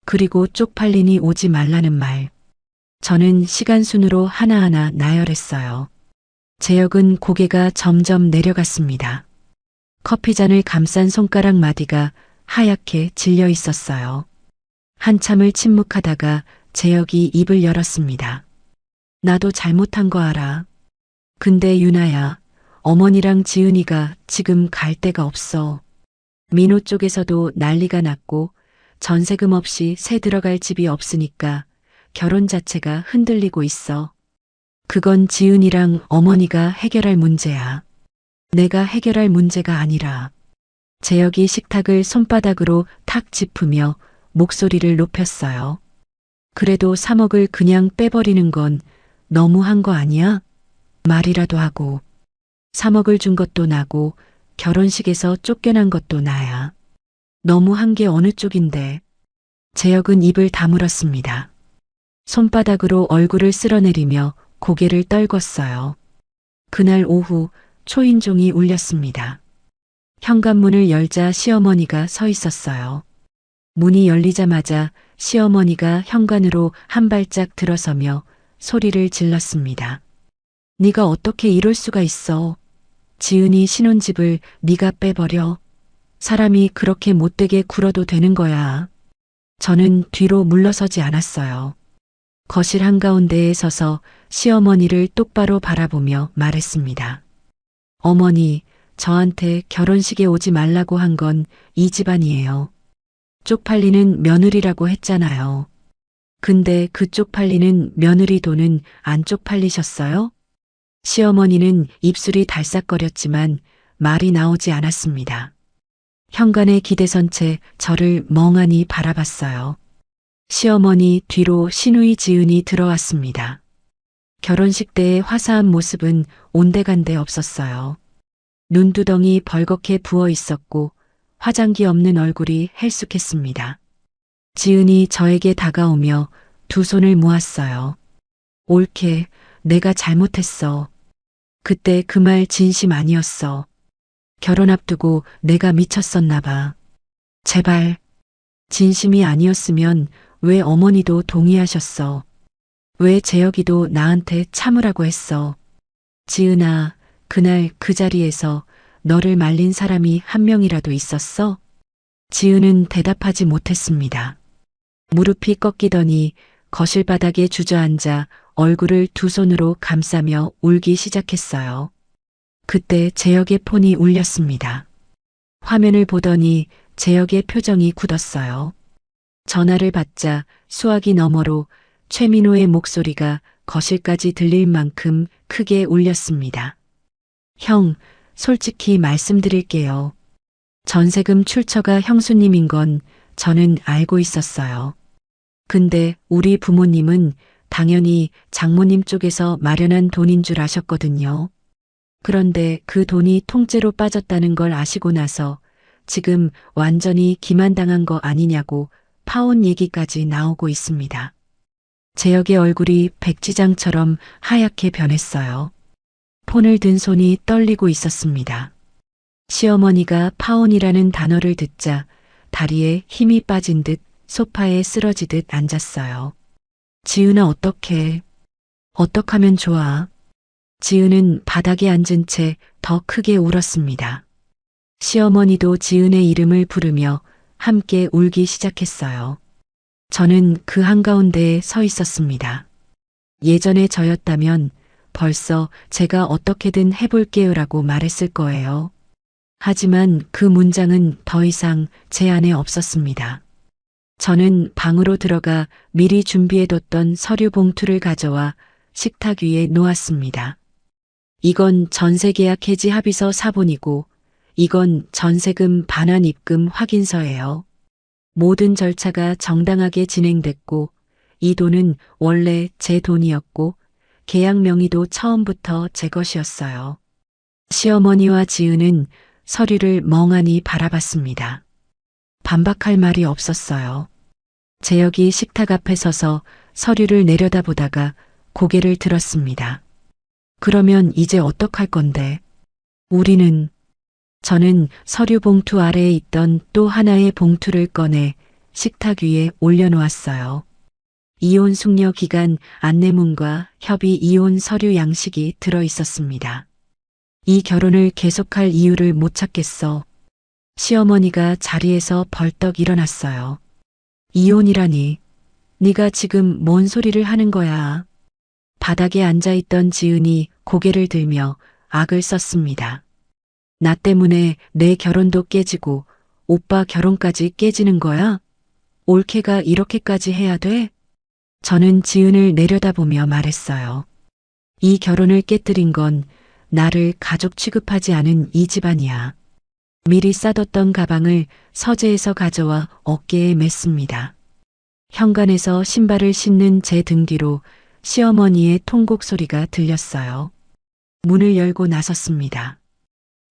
그리고 쪽팔리니 오지 말라는 말. 저는 시간 순으로 하나하나 나열했어요. 재혁은 고개가 점점 내려갔습니다. 커피잔을 감싼 손가락 마디가 하얗게 질려 있었어요. 한참을 침묵하다가 재혁이 입을 열었습니다. 나도 잘못한 거 알아. 근데 유나야, 어머니랑 지은이가 지금 갈 데가 없어. 민호 쪽에서도 난리가 났고 전세금 없이 새 들어갈 집이 없으니까 결혼 자체가 흔들리고 있어. 그건 지은이랑 어머니가 해결할 문제야. 내가 해결할 문제가 아니라. 재혁이 식탁을 손바닥으로 탁 짚으며 목소리를 높였어요. 그래도 3억을 그냥 빼버리는 건 너무한 거 아니야? 말이라도 하고. 3억을 준 것도 나고 결혼식에서 쫓겨난 것도 나야. 너무한 게 어느 쪽인데. 재혁은 입을 다물었습니다. 손바닥으로 얼굴을 쓸어내리며 고개를 떨궜어요. 그날 오후 초인종이 울렸습니다. 현관문을 열자 시어머니가 서 있었어요. 문이 열리자마자 시어머니가 현관으로 한 발짝 들어서며 소리를 질렀습니다. 네가 어떻게 이럴 수가 있어. 지은이 신혼집을 네가 빼버려. 사람이 그렇게 못되게 굴어도 되는 거야. 저는 뒤로 물러서지 않았어요. 거실 한가운데에 서서 시어머니를 똑바로 바라보며 말했습니다. 어머니, 저한테 결혼식에 오지 말라고 한 건 이 집안이에요. 쪽팔리는 며느리라고 했잖아요. 근데 그 쪽팔리는 며느리 돈은 안 쪽팔리셨어요? 시어머니는 입술이 달싹거렸지만 말이 나오지 않았습니다. 현관에 기대선 채 저를 멍하니 바라봤어요. 시어머니 뒤로 시누이 지은이 들어왔습니다. 결혼식 때의 화사한 모습은 온데간데 없었어요. 눈두덩이 벌겋게 부어 있었고 화장기 없는 얼굴이 헬쑥했습니다. 지은이 저에게 다가오며 두 손을 모았어요. 옳게, 내가 잘못했어. 그때 그 말 진심 아니었어. 결혼 앞두고 내가 미쳤었나 봐. 제발, 진심이 아니었으면 왜 어머니도 동의하셨어? 왜 재혁이도 나한테 참으라고 했어? 지은아, 그날 그 자리에서 너를 말린 사람이 한 명이라도 있었어? 지은은 대답하지 못했습니다. 무릎이 꺾이더니 거실 바닥에 주저앉아 얼굴을 두 손으로 감싸며 울기 시작했어요. 그때 재혁의 폰이 울렸습니다. 화면을 보더니 재혁의 표정이 굳었어요. 전화를 받자 수화기 너머로 최민호의 목소리가 거실까지 들릴 만큼 크게 울렸습니다. 형, 솔직히 말씀드릴게요. 전세금 출처가 형수님인 건 저는 알고 있었어요. 근데 우리 부모님은 당연히 장모님 쪽에서 마련한 돈인 줄 아셨거든요. 그런데 그 돈이 통째로 빠졌다는 걸 아시고 나서 지금 완전히 기만당한 거 아니냐고 파혼 얘기까지 나오고 있습니다. 재혁의 얼굴이 백지장처럼 하얗게 변했어요. 폰을 든 손이 떨리고 있었습니다. 시어머니가 파혼이라는 단어를 듣자 다리에 힘이 빠진 듯 소파에 쓰러지듯 앉았어요. 지은아 어떡해. 어떡하면 좋아. 지은은 바닥에 앉은 채 더 크게 울었습니다. 시어머니도 지은의 이름을 부르며 함께 울기 시작했어요. 저는 그 한가운데에 서 있었습니다. 예전에 저였다면 벌써 제가 어떻게든 해볼게요라고 말했을 거예요. 하지만 그 문장은 더 이상 제 안에 없었습니다. 저는 방으로 들어가 미리 준비해뒀던 서류 봉투를 가져와 식탁 위에 놓았습니다. 이건 전세계약 해지 합의서 사본이고 이건 전세금 반환 입금 확인서예요. 모든 절차가 정당하게 진행됐고 이 돈은 원래 제 돈이었고 계약 명의도 처음부터 제 것이었어요. 시어머니와 지은은 서류를 멍하니 바라봤습니다. 반박할 말이 없었어요. 재혁이 식탁 앞에 서서 서류를 내려다보다가 고개를 들었습니다. 그러면 이제 어떡할 건데? 저는 서류 봉투 아래에 있던 또 하나의 봉투를 꺼내 식탁 위에 올려놓았어요. 이혼 숙려 기간 안내문과 협의 이혼 서류 양식이 들어 있었습니다. 이 결혼을 계속할 이유를 못 찾겠어. 시어머니가 자리에서 벌떡 일어났어요. 이혼이라니. 네가 지금 뭔 소리를 하는 거야. 바닥에 앉아있던 지은이 고개를 들며 악을 썼습니다. 나 때문에 내 결혼도 깨지고 오빠 결혼까지 깨지는 거야? 올케가 이렇게까지 해야 돼? 저는 지은을 내려다보며 말했어요. 이 결혼을 깨뜨린 건 나를 가족 취급하지 않은 이 집안이야. 미리 싸뒀던 가방을 서재에서 가져와 어깨에 맸습니다. 현관에서 신발을 신는 제 등 뒤로 시어머니의 통곡 소리가 들렸어요. 문을 열고 나섰습니다.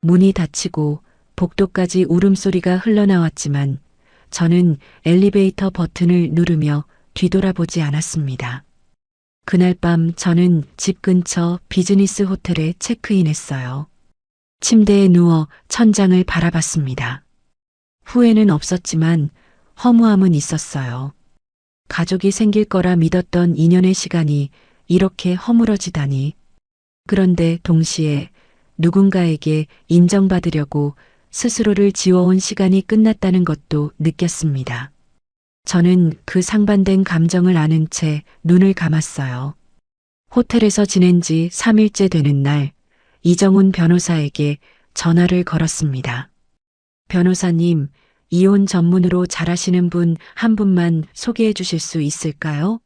문이 닫히고 복도까지 울음소리가 흘러나왔지만 저는 엘리베이터 버튼을 누르며 뒤돌아보지 않았습니다. 그날 밤 저는 집 근처 비즈니스 호텔에 체크인했어요. 침대에 누워 천장을 바라봤습니다. 후회는 없었지만 허무함은 있었어요. 가족이 생길 거라 믿었던 2년의 시간이 이렇게 허물어지다니. 그런데 동시에 누군가에게 인정받으려고 스스로를 지워온 시간이 끝났다는 것도 느꼈습니다. 저는 그 상반된 감정을 아는 채 눈을 감았어요. 호텔에서 지낸 지 3일째 되는 날, 이정훈 변호사에게 전화를 걸었습니다. 변호사님, 이혼 전문으로 잘하시는 분 한 분만 소개해 주실 수 있을까요?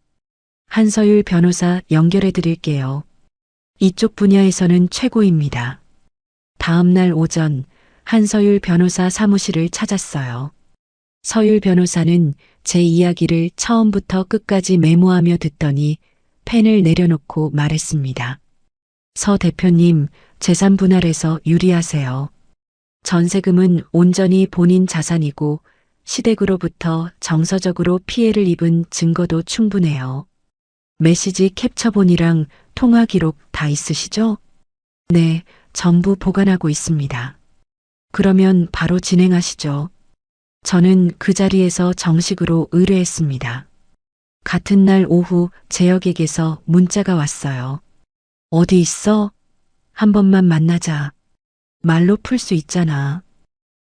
한서율 변호사 연결해 드릴게요. 이쪽 분야에서는 최고입니다. 다음 날 오전 한서율 변호사 사무실을 찾았어요. 서율 변호사는 제 이야기를 처음부터 끝까지 메모하며 듣더니 펜을 내려놓고 말했습니다. 서 대표님, 재산 분할에서 유리하세요. 전세금은 온전히 본인 자산이고 시댁으로부터 정서적으로 피해를 입은 증거도 충분해요. 메시지 캡처본이랑 통화 기록 다 있으시죠? 네, 전부 보관하고 있습니다. 그러면 바로 진행하시죠. 저는 그 자리에서 정식으로 의뢰했습니다. 같은 날 오후 재혁에게서 문자가 왔어요. 어디 있어? 한 번만 만나자. 말로 풀 수 있잖아.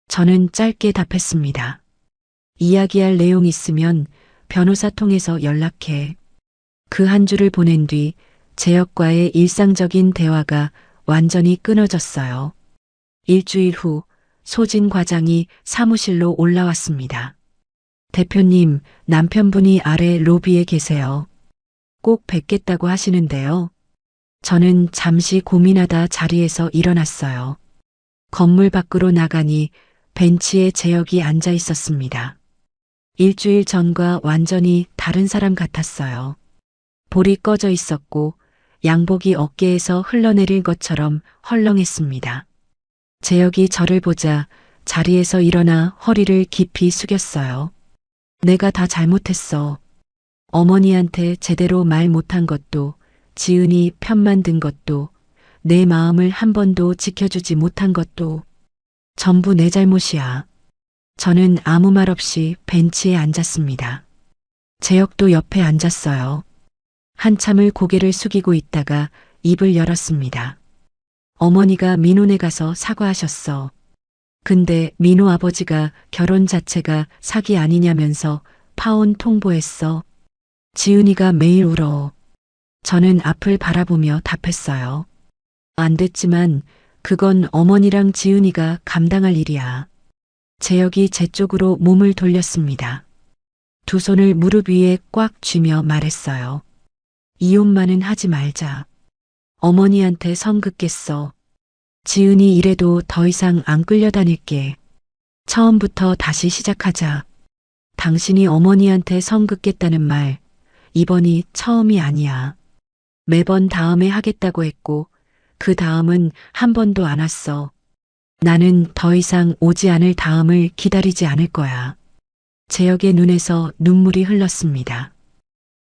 저는 짧게 답했습니다. 이야기할 내용 있으면 변호사 통해서 연락해. 그 한 줄을 보낸 뒤 재혁과의 일상적인 대화가 완전히 끊어졌어요. 일주일 후 소진 과장이 사무실로 올라왔습니다. 대표님, 남편분이 아래 로비에 계세요. 꼭 뵙겠다고 하시는데요. 저는 잠시 고민하다 자리에서 일어났어요. 건물 밖으로 나가니 벤치에 재혁이 앉아 있었습니다. 일주일 전과 완전히 다른 사람 같았어요. 볼이 꺼져 있었고 양복이 어깨에서 흘러내릴 것처럼 헐렁했습니다. 재혁이 저를 보자 자리에서 일어나 허리를 깊이 숙였어요. 내가 다 잘못했어. 어머니한테 제대로 말 못한 것도, 지은이 편만 든 것도, 내 마음을 한 번도 지켜주지 못한 것도 전부 내 잘못이야. 저는 아무 말 없이 벤치에 앉았습니다. 재혁도 옆에 앉았어요. 한참을 고개를 숙이고 있다가 입을 열었습니다. 어머니가 민호네 가서 사과하셨어. 근데 민호 아버지가 결혼 자체가 사기 아니냐면서 파혼 통보했어. 지은이가 매일 울어. 저는 앞을 바라보며 답했어요. 안 됐지만 그건 어머니랑 지은이가 감당할 일이야. 재혁이 제 쪽으로 몸을 돌렸습니다. 두 손을 무릎 위에 꽉 쥐며 말했어요. 이혼만은 하지 말자. 어머니한테 선 긋겠어. 지은이 이래도 더 이상 안 끌려다닐게. 처음부터 다시 시작하자. 당신이 어머니한테 선 긋겠다는 말, 이번이 처음이 아니야. 매번 다음에 하겠다고 했고, 그 다음은 한 번도 안 왔어. 나는 더 이상 오지 않을 다음을 기다리지 않을 거야. 재혁의 눈에서 눈물이 흘렀습니다.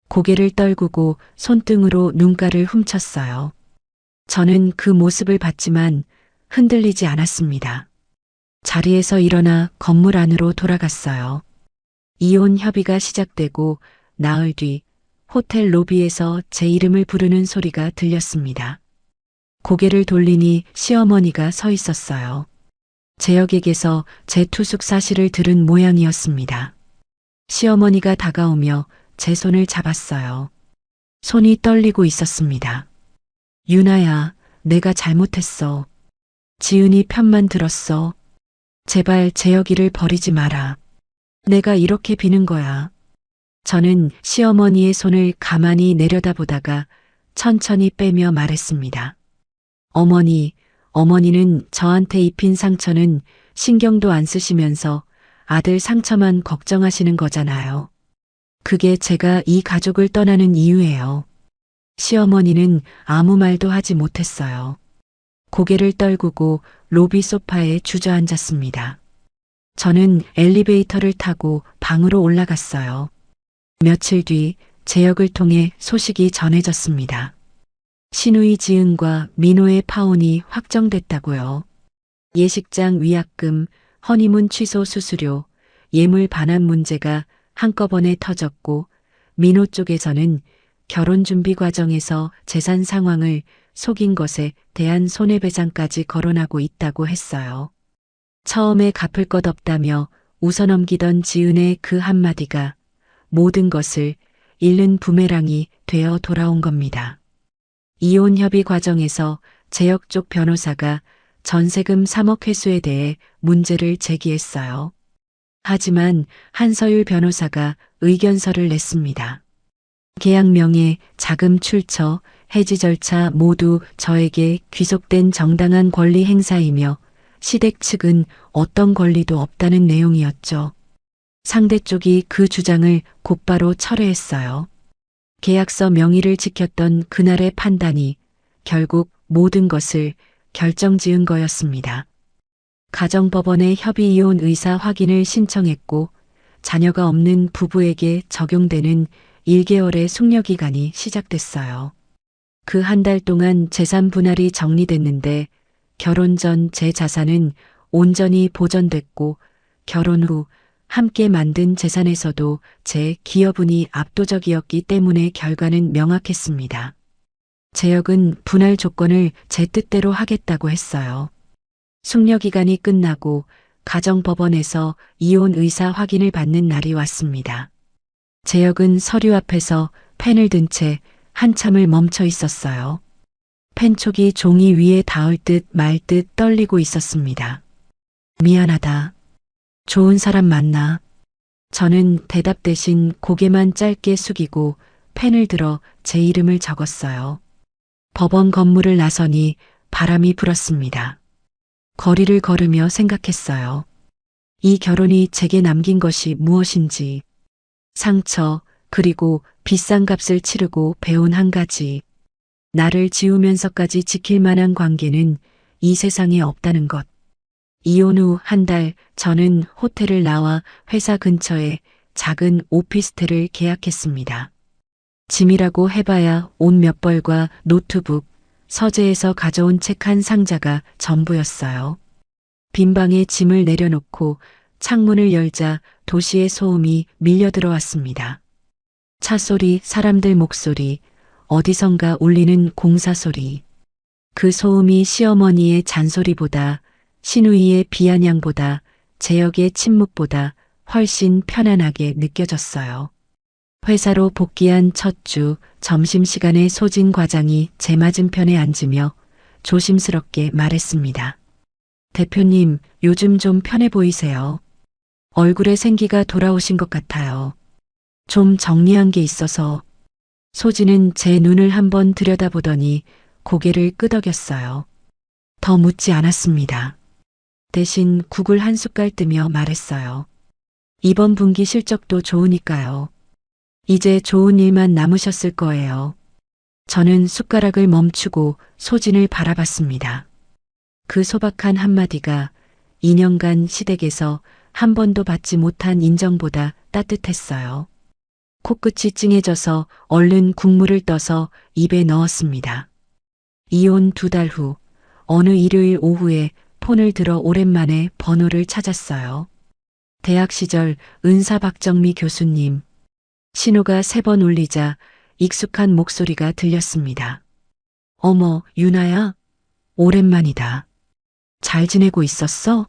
고개를 떨구고 손등으로 눈가를 훔쳤어요. 저는 그 모습을 봤지만 흔들리지 않았습니다. 자리에서 일어나 건물 안으로 돌아갔어요. 이혼 협의가 시작되고 나흘 뒤 호텔 로비에서 제 이름을 부르는 소리가 들렸습니다. 고개를 돌리니 시어머니가 서 있었어요. 재혁에게서 제 투숙 사실을 들은 모양이었습니다. 시어머니가 다가오며 제 손을 잡았어요. 손이 떨리고 있었습니다. 유나야, 내가 잘못했어. 지은이 편만 들었어. 제발 재혁이를 버리지 마라. 내가 이렇게 비는 거야. 저는 시어머니의 손을 가만히 내려다보다가 천천히 빼며 말했습니다. 어머니는 저한테 입힌 상처는 신경도 안 쓰시면서 아들 상처만 걱정하시는 거잖아요. 그게 제가 이 가족을 떠나는 이유예요. 시어머니는 아무 말도 하지 못했어요. 고개를 떨구고 로비 소파에 주저앉았습니다. 저는 엘리베이터를 타고 방으로 올라갔어요. 며칠 뒤 재혁을 통해 소식이 전해졌습니다. 신우이 지은과 민호의 파혼이 확정됐다고요. 예식장 위약금, 허니문 취소 수수료, 예물 반환 문제가 한꺼번에 터졌고 민호 쪽에서는 결혼 준비 과정에서 재산 상황을 속인 것에 대한 손해배상까지 거론하고 있다고 했어요. 처음에 갚을 것 없다며 웃어넘기던 지은의 그 한마디가 모든 것을 잃는 부메랑이 되어 돌아온 겁니다. 이혼 협의 과정에서 재혁 쪽 변호사가 전세금 3억 회수에 대해 문제를 제기했어요. 하지만 한서율 변호사가 의견서를 냈습니다. 계약명에 자금 출처, 해지 절차 모두 저에게 귀속된 정당한 권리 행사이며 시댁 측은 어떤 권리도 없다는 내용이었죠. 상대 쪽이 그 주장을 곧바로 철회했어요. 계약서 명의를 지켰던 그날의 판단이 결국 모든 것을 결정지은 거였습니다. 가정법원에 협의 이혼 의사 확인을 신청했고 자녀가 없는 부부에게 적용되는 1개월의 숙려기간이 시작됐어요. 그 한 달 동안 재산 분할이 정리됐는데 결혼 전 제 자산은 온전히 보전됐고 결혼 후 함께 만든 재산에서도 제 기여분이 압도적이었기 때문에 결과는 명확했습니다. 재혁은 분할 조건을 제 뜻대로 하겠다고 했어요. 숙려기간이 끝나고 가정법원에서 이혼 의사 확인을 받는 날이 왔습니다. 재혁은 서류 앞에서 펜을 든 채 한참을 멈춰 있었어요. 펜촉이 종이 위에 닿을 듯 말 듯 떨리고 있었습니다. 미안하다. 좋은 사람 맞나? 저는 대답 대신 고개만 짧게 숙이고 펜을 들어 제 이름을 적었어요. 법원 건물을 나서니 바람이 불었습니다. 거리를 걸으며 생각했어요. 이 결혼이 제게 남긴 것이 무엇인지, 상처, 그리고 비싼 값을 치르고 배운 한 가지, 나를 지우면서까지 지킬 만한 관계는 이 세상에 없다는 것. 이혼 후 한 달 저는 호텔을 나와 회사 근처에 작은 오피스텔을 계약했습니다. 짐이라고 해봐야 옷 몇 벌과 노트북, 서재에서 가져온 책 한 상자가 전부였어요. 빈 방에 짐을 내려놓고 창문을 열자 도시의 소음이 밀려 들어왔습니다. 차 소리, 사람들 목소리, 어디선가 울리는 공사 소리. 그 소음이 시어머니의 잔소리보다, 시누이의 비아냥보다, 재혁의 침묵보다 훨씬 편안하게 느껴졌어요. 회사로 복귀한 첫 주 점심시간에 소진 과장이 제 맞은편에 앉으며 조심스럽게 말했습니다. 대표님, 요즘 좀 편해 보이세요. 얼굴에 생기가 돌아오신 것 같아요. 좀 정리한 게 있어서. 소진은 제 눈을 한번 들여다보더니 고개를 끄덕였어요. 더 묻지 않았습니다. 대신 국을 한 숟갈 뜨며 말했어요. 이번 분기 실적도 좋으니까요. 이제 좋은 일만 남으셨을 거예요. 저는 숟가락을 멈추고 소진을 바라봤습니다. 그 소박한 한마디가 2년간 시댁에서 한 번도 받지 못한 인정보다 따뜻했어요. 코끝이 찡해져서 얼른 국물을 떠서 입에 넣었습니다. 이혼 2달 후 어느 일요일 오후에 폰을 들어 오랜만에 번호를 찾았어요. 대학 시절 은사 박정미 교수님. 신호가 3번 울리자 익숙한 목소리가 들렸습니다. 어머, 유나야? 오랜만이다. 잘 지내고 있었어?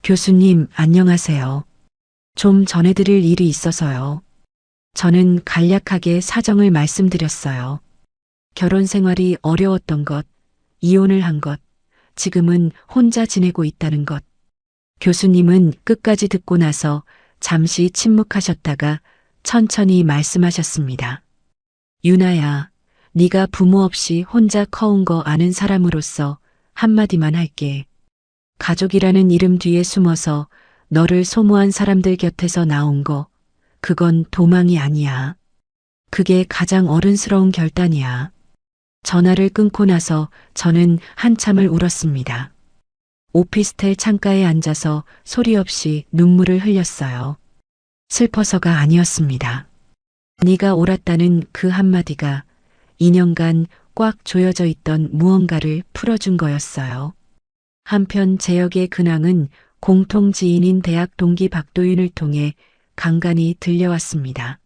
교수님, 안녕하세요. 좀 전해드릴 일이 있어서요. 저는 간략하게 사정을 말씀드렸어요. 결혼 생활이 어려웠던 것, 이혼을 한 것, 지금은 혼자 지내고 있다는 것. 교수님은 끝까지 듣고 나서 잠시 침묵하셨다가 천천히 말씀하셨습니다. 유나야, 네가 부모 없이 혼자 커온 거 아는 사람으로서 한마디만 할게. 가족이라는 이름 뒤에 숨어서 너를 소모한 사람들 곁에서 나온 거, 그건 도망이 아니야. 그게 가장 어른스러운 결단이야. 전화를 끊고 나서 저는 한참을 울었습니다. 오피스텔 창가에 앉아서 소리 없이 눈물을 흘렸어요. 슬퍼서가 아니었습니다. 네가 옳았다는 그 한마디가 2년간 꽉 조여져 있던 무언가를 풀어준 거였어요. 한편 재혁의 근황은 공통 지인인 대학 동기 박도윤을 통해 간간히 들려왔습니다.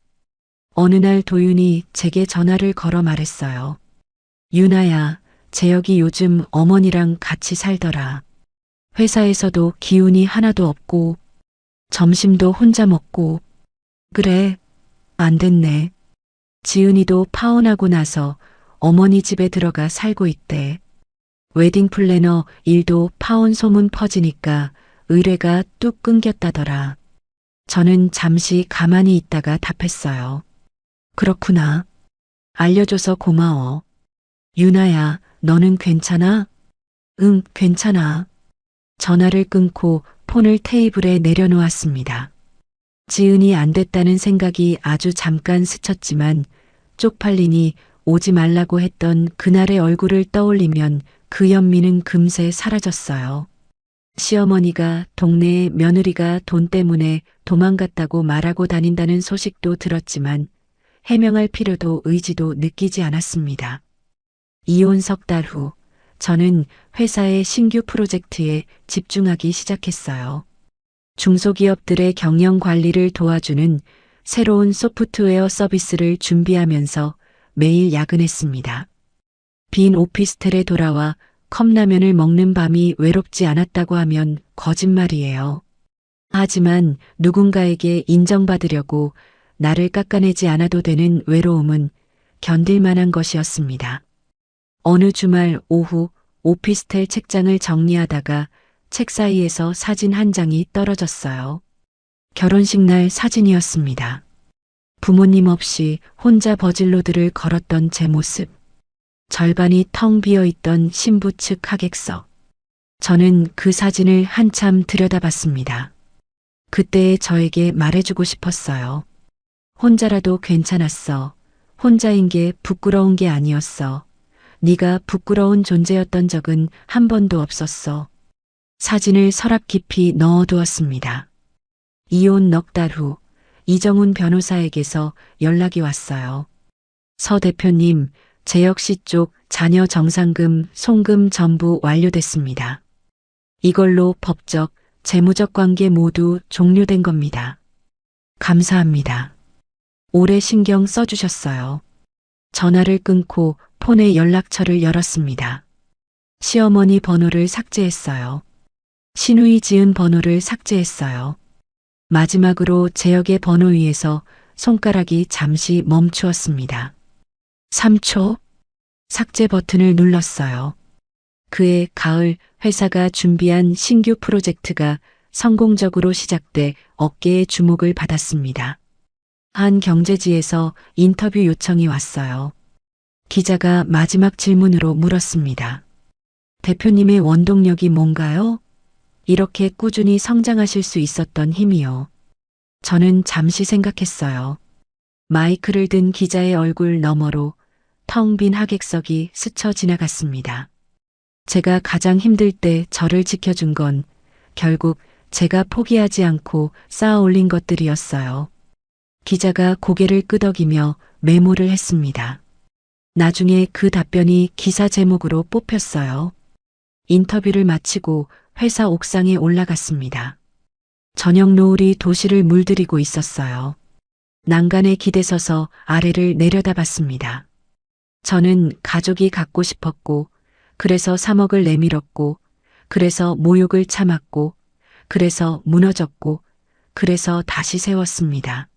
어느 날 도윤이 제게 전화를 걸어 말했어요. 유나야, 재혁이 요즘 어머니랑 같이 살더라. 회사에서도 기운이 하나도 없고 점심도 혼자 먹고. 그래, 안 됐네. 지은이도 파혼하고 나서 어머니 집에 들어가 살고 있대. 웨딩 플래너 일도 파혼 소문 퍼지니까 의뢰가 뚝 끊겼다더라. 저는 잠시 가만히 있다가 답했어요. 그렇구나. 알려줘서 고마워. 유나야, 너는 괜찮아? 응, 괜찮아. 전화를 끊고 폰을 테이블에 내려놓았습니다. 지은이 안 됐다는 생각이 아주 잠깐 스쳤지만 쪽팔리니 오지 말라고 했던 그날의 얼굴을 떠올리면 그 연민은 금세 사라졌어요. 시어머니가 동네에 며느리가 돈 때문에 도망갔다고 말하고 다닌다는 소식도 들었지만 해명할 필요도 의지도 느끼지 않았습니다. 이혼 3달 후 저는 회사의 신규 프로젝트에 집중하기 시작했어요. 중소기업들의 경영 관리를 도와주는 새로운 소프트웨어 서비스를 준비하면서 매일 야근했습니다. 빈 오피스텔에 돌아와 컵라면을 먹는 밤이 외롭지 않았다고 하면 거짓말이에요. 하지만 누군가에게 인정받으려고 나를 깎아내지 않아도 되는 외로움은 견딜 만한 것이었습니다. 어느 주말 오후 오피스텔 책장을 정리하다가 책 사이에서 사진 한 장이 떨어졌어요. 결혼식 날 사진이었습니다. 부모님 없이 혼자 버질로드를 걸었던 제 모습. 절반이 텅 비어 있던 신부 측 하객석. 저는 그 사진을 한참 들여다봤습니다. 그때의 저에게 말해주고 싶었어요. 혼자라도 괜찮았어. 혼자인 게 부끄러운 게 아니었어. 네가 부끄러운 존재였던 적은 한 번도 없었어. 사진을 서랍 깊이 넣어두었습니다. 이혼 넉 달 후 이정훈 변호사에게서 연락이 왔어요. 서 대표님, 재혁 씨 쪽 자녀 정상금, 송금 전부 완료됐습니다. 이걸로 법적, 재무적 관계 모두 종료된 겁니다. 감사합니다. 오래 신경 써주셨어요. 전화를 끊고 폰의 연락처를 열었습니다. 시어머니 번호를 삭제했어요. 신우이 지은 번호를 삭제했어요. 마지막으로 재혁의 번호 위에서 손가락이 잠시 멈추었습니다. 3초. 삭제 버튼을 눌렀어요. 그해 가을 회사가 준비한 신규 프로젝트가 성공적으로 시작돼 업계의 주목을 받았습니다. 한 경제지에서 인터뷰 요청이 왔어요. 기자가 마지막 질문으로 물었습니다. 대표님의 원동력이 뭔가요? 이렇게 꾸준히 성장하실 수 있었던 힘이요. 저는 잠시 생각했어요. 마이크를 든 기자의 얼굴 너머로 텅 빈 하객석이 스쳐 지나갔습니다. 제가 가장 힘들 때 저를 지켜준 건 결국 제가 포기하지 않고 쌓아 올린 것들이었어요. 기자가 고개를 끄덕이며 메모를 했습니다. 나중에 그 답변이 기사 제목으로 뽑혔어요. 인터뷰를 마치고 회사 옥상에 올라갔습니다. 저녁 노을이 도시를 물들이고 있었어요. 난간에 기대서서 아래를 내려다봤습니다. 저는 가족이 갖고 싶었고, 그래서 3억을 내밀었고, 그래서 모욕을 참았고, 그래서 무너졌고, 그래서 다시 세웠습니다.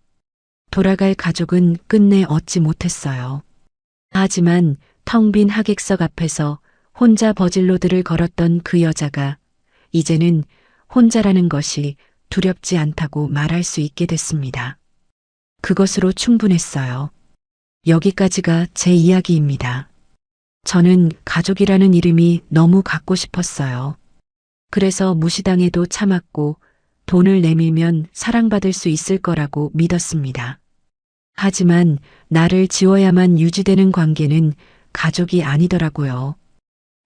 돌아갈 가족은 끝내 얻지 못했어요. 하지만 텅 빈 하객석 앞에서 혼자 버질로드를 걸었던 그 여자가 이제는 혼자라는 것이 두렵지 않다고 말할 수 있게 됐습니다. 그것으로 충분했어요. 여기까지가 제 이야기입니다. 저는 가족이라는 이름이 너무 갖고 싶었어요. 그래서 무시당해도 참았고 돈을 내밀면 사랑받을 수 있을 거라고 믿었습니다. 하지만 나를 지워야만 유지되는 관계는 가족이 아니더라고요.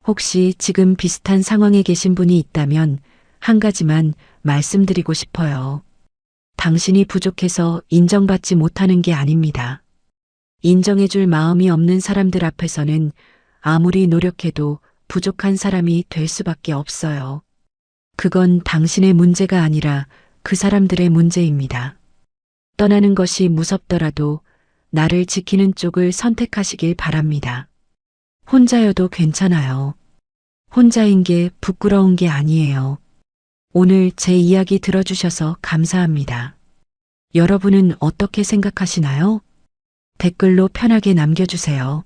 혹시 지금 비슷한 상황에 계신 분이 있다면 한 가지만 말씀드리고 싶어요. 당신이 부족해서 인정받지 못하는 게 아닙니다. 인정해줄 마음이 없는 사람들 앞에서는 아무리 노력해도 부족한 사람이 될 수밖에 없어요. 그건 당신의 문제가 아니라 그 사람들의 문제입니다. 떠나는 것이 무섭더라도 나를 지키는 쪽을 선택하시길 바랍니다. 혼자여도 괜찮아요. 혼자인 게 부끄러운 게 아니에요. 오늘 제 이야기 들어주셔서 감사합니다. 여러분은 어떻게 생각하시나요? 댓글로 편하게 남겨주세요.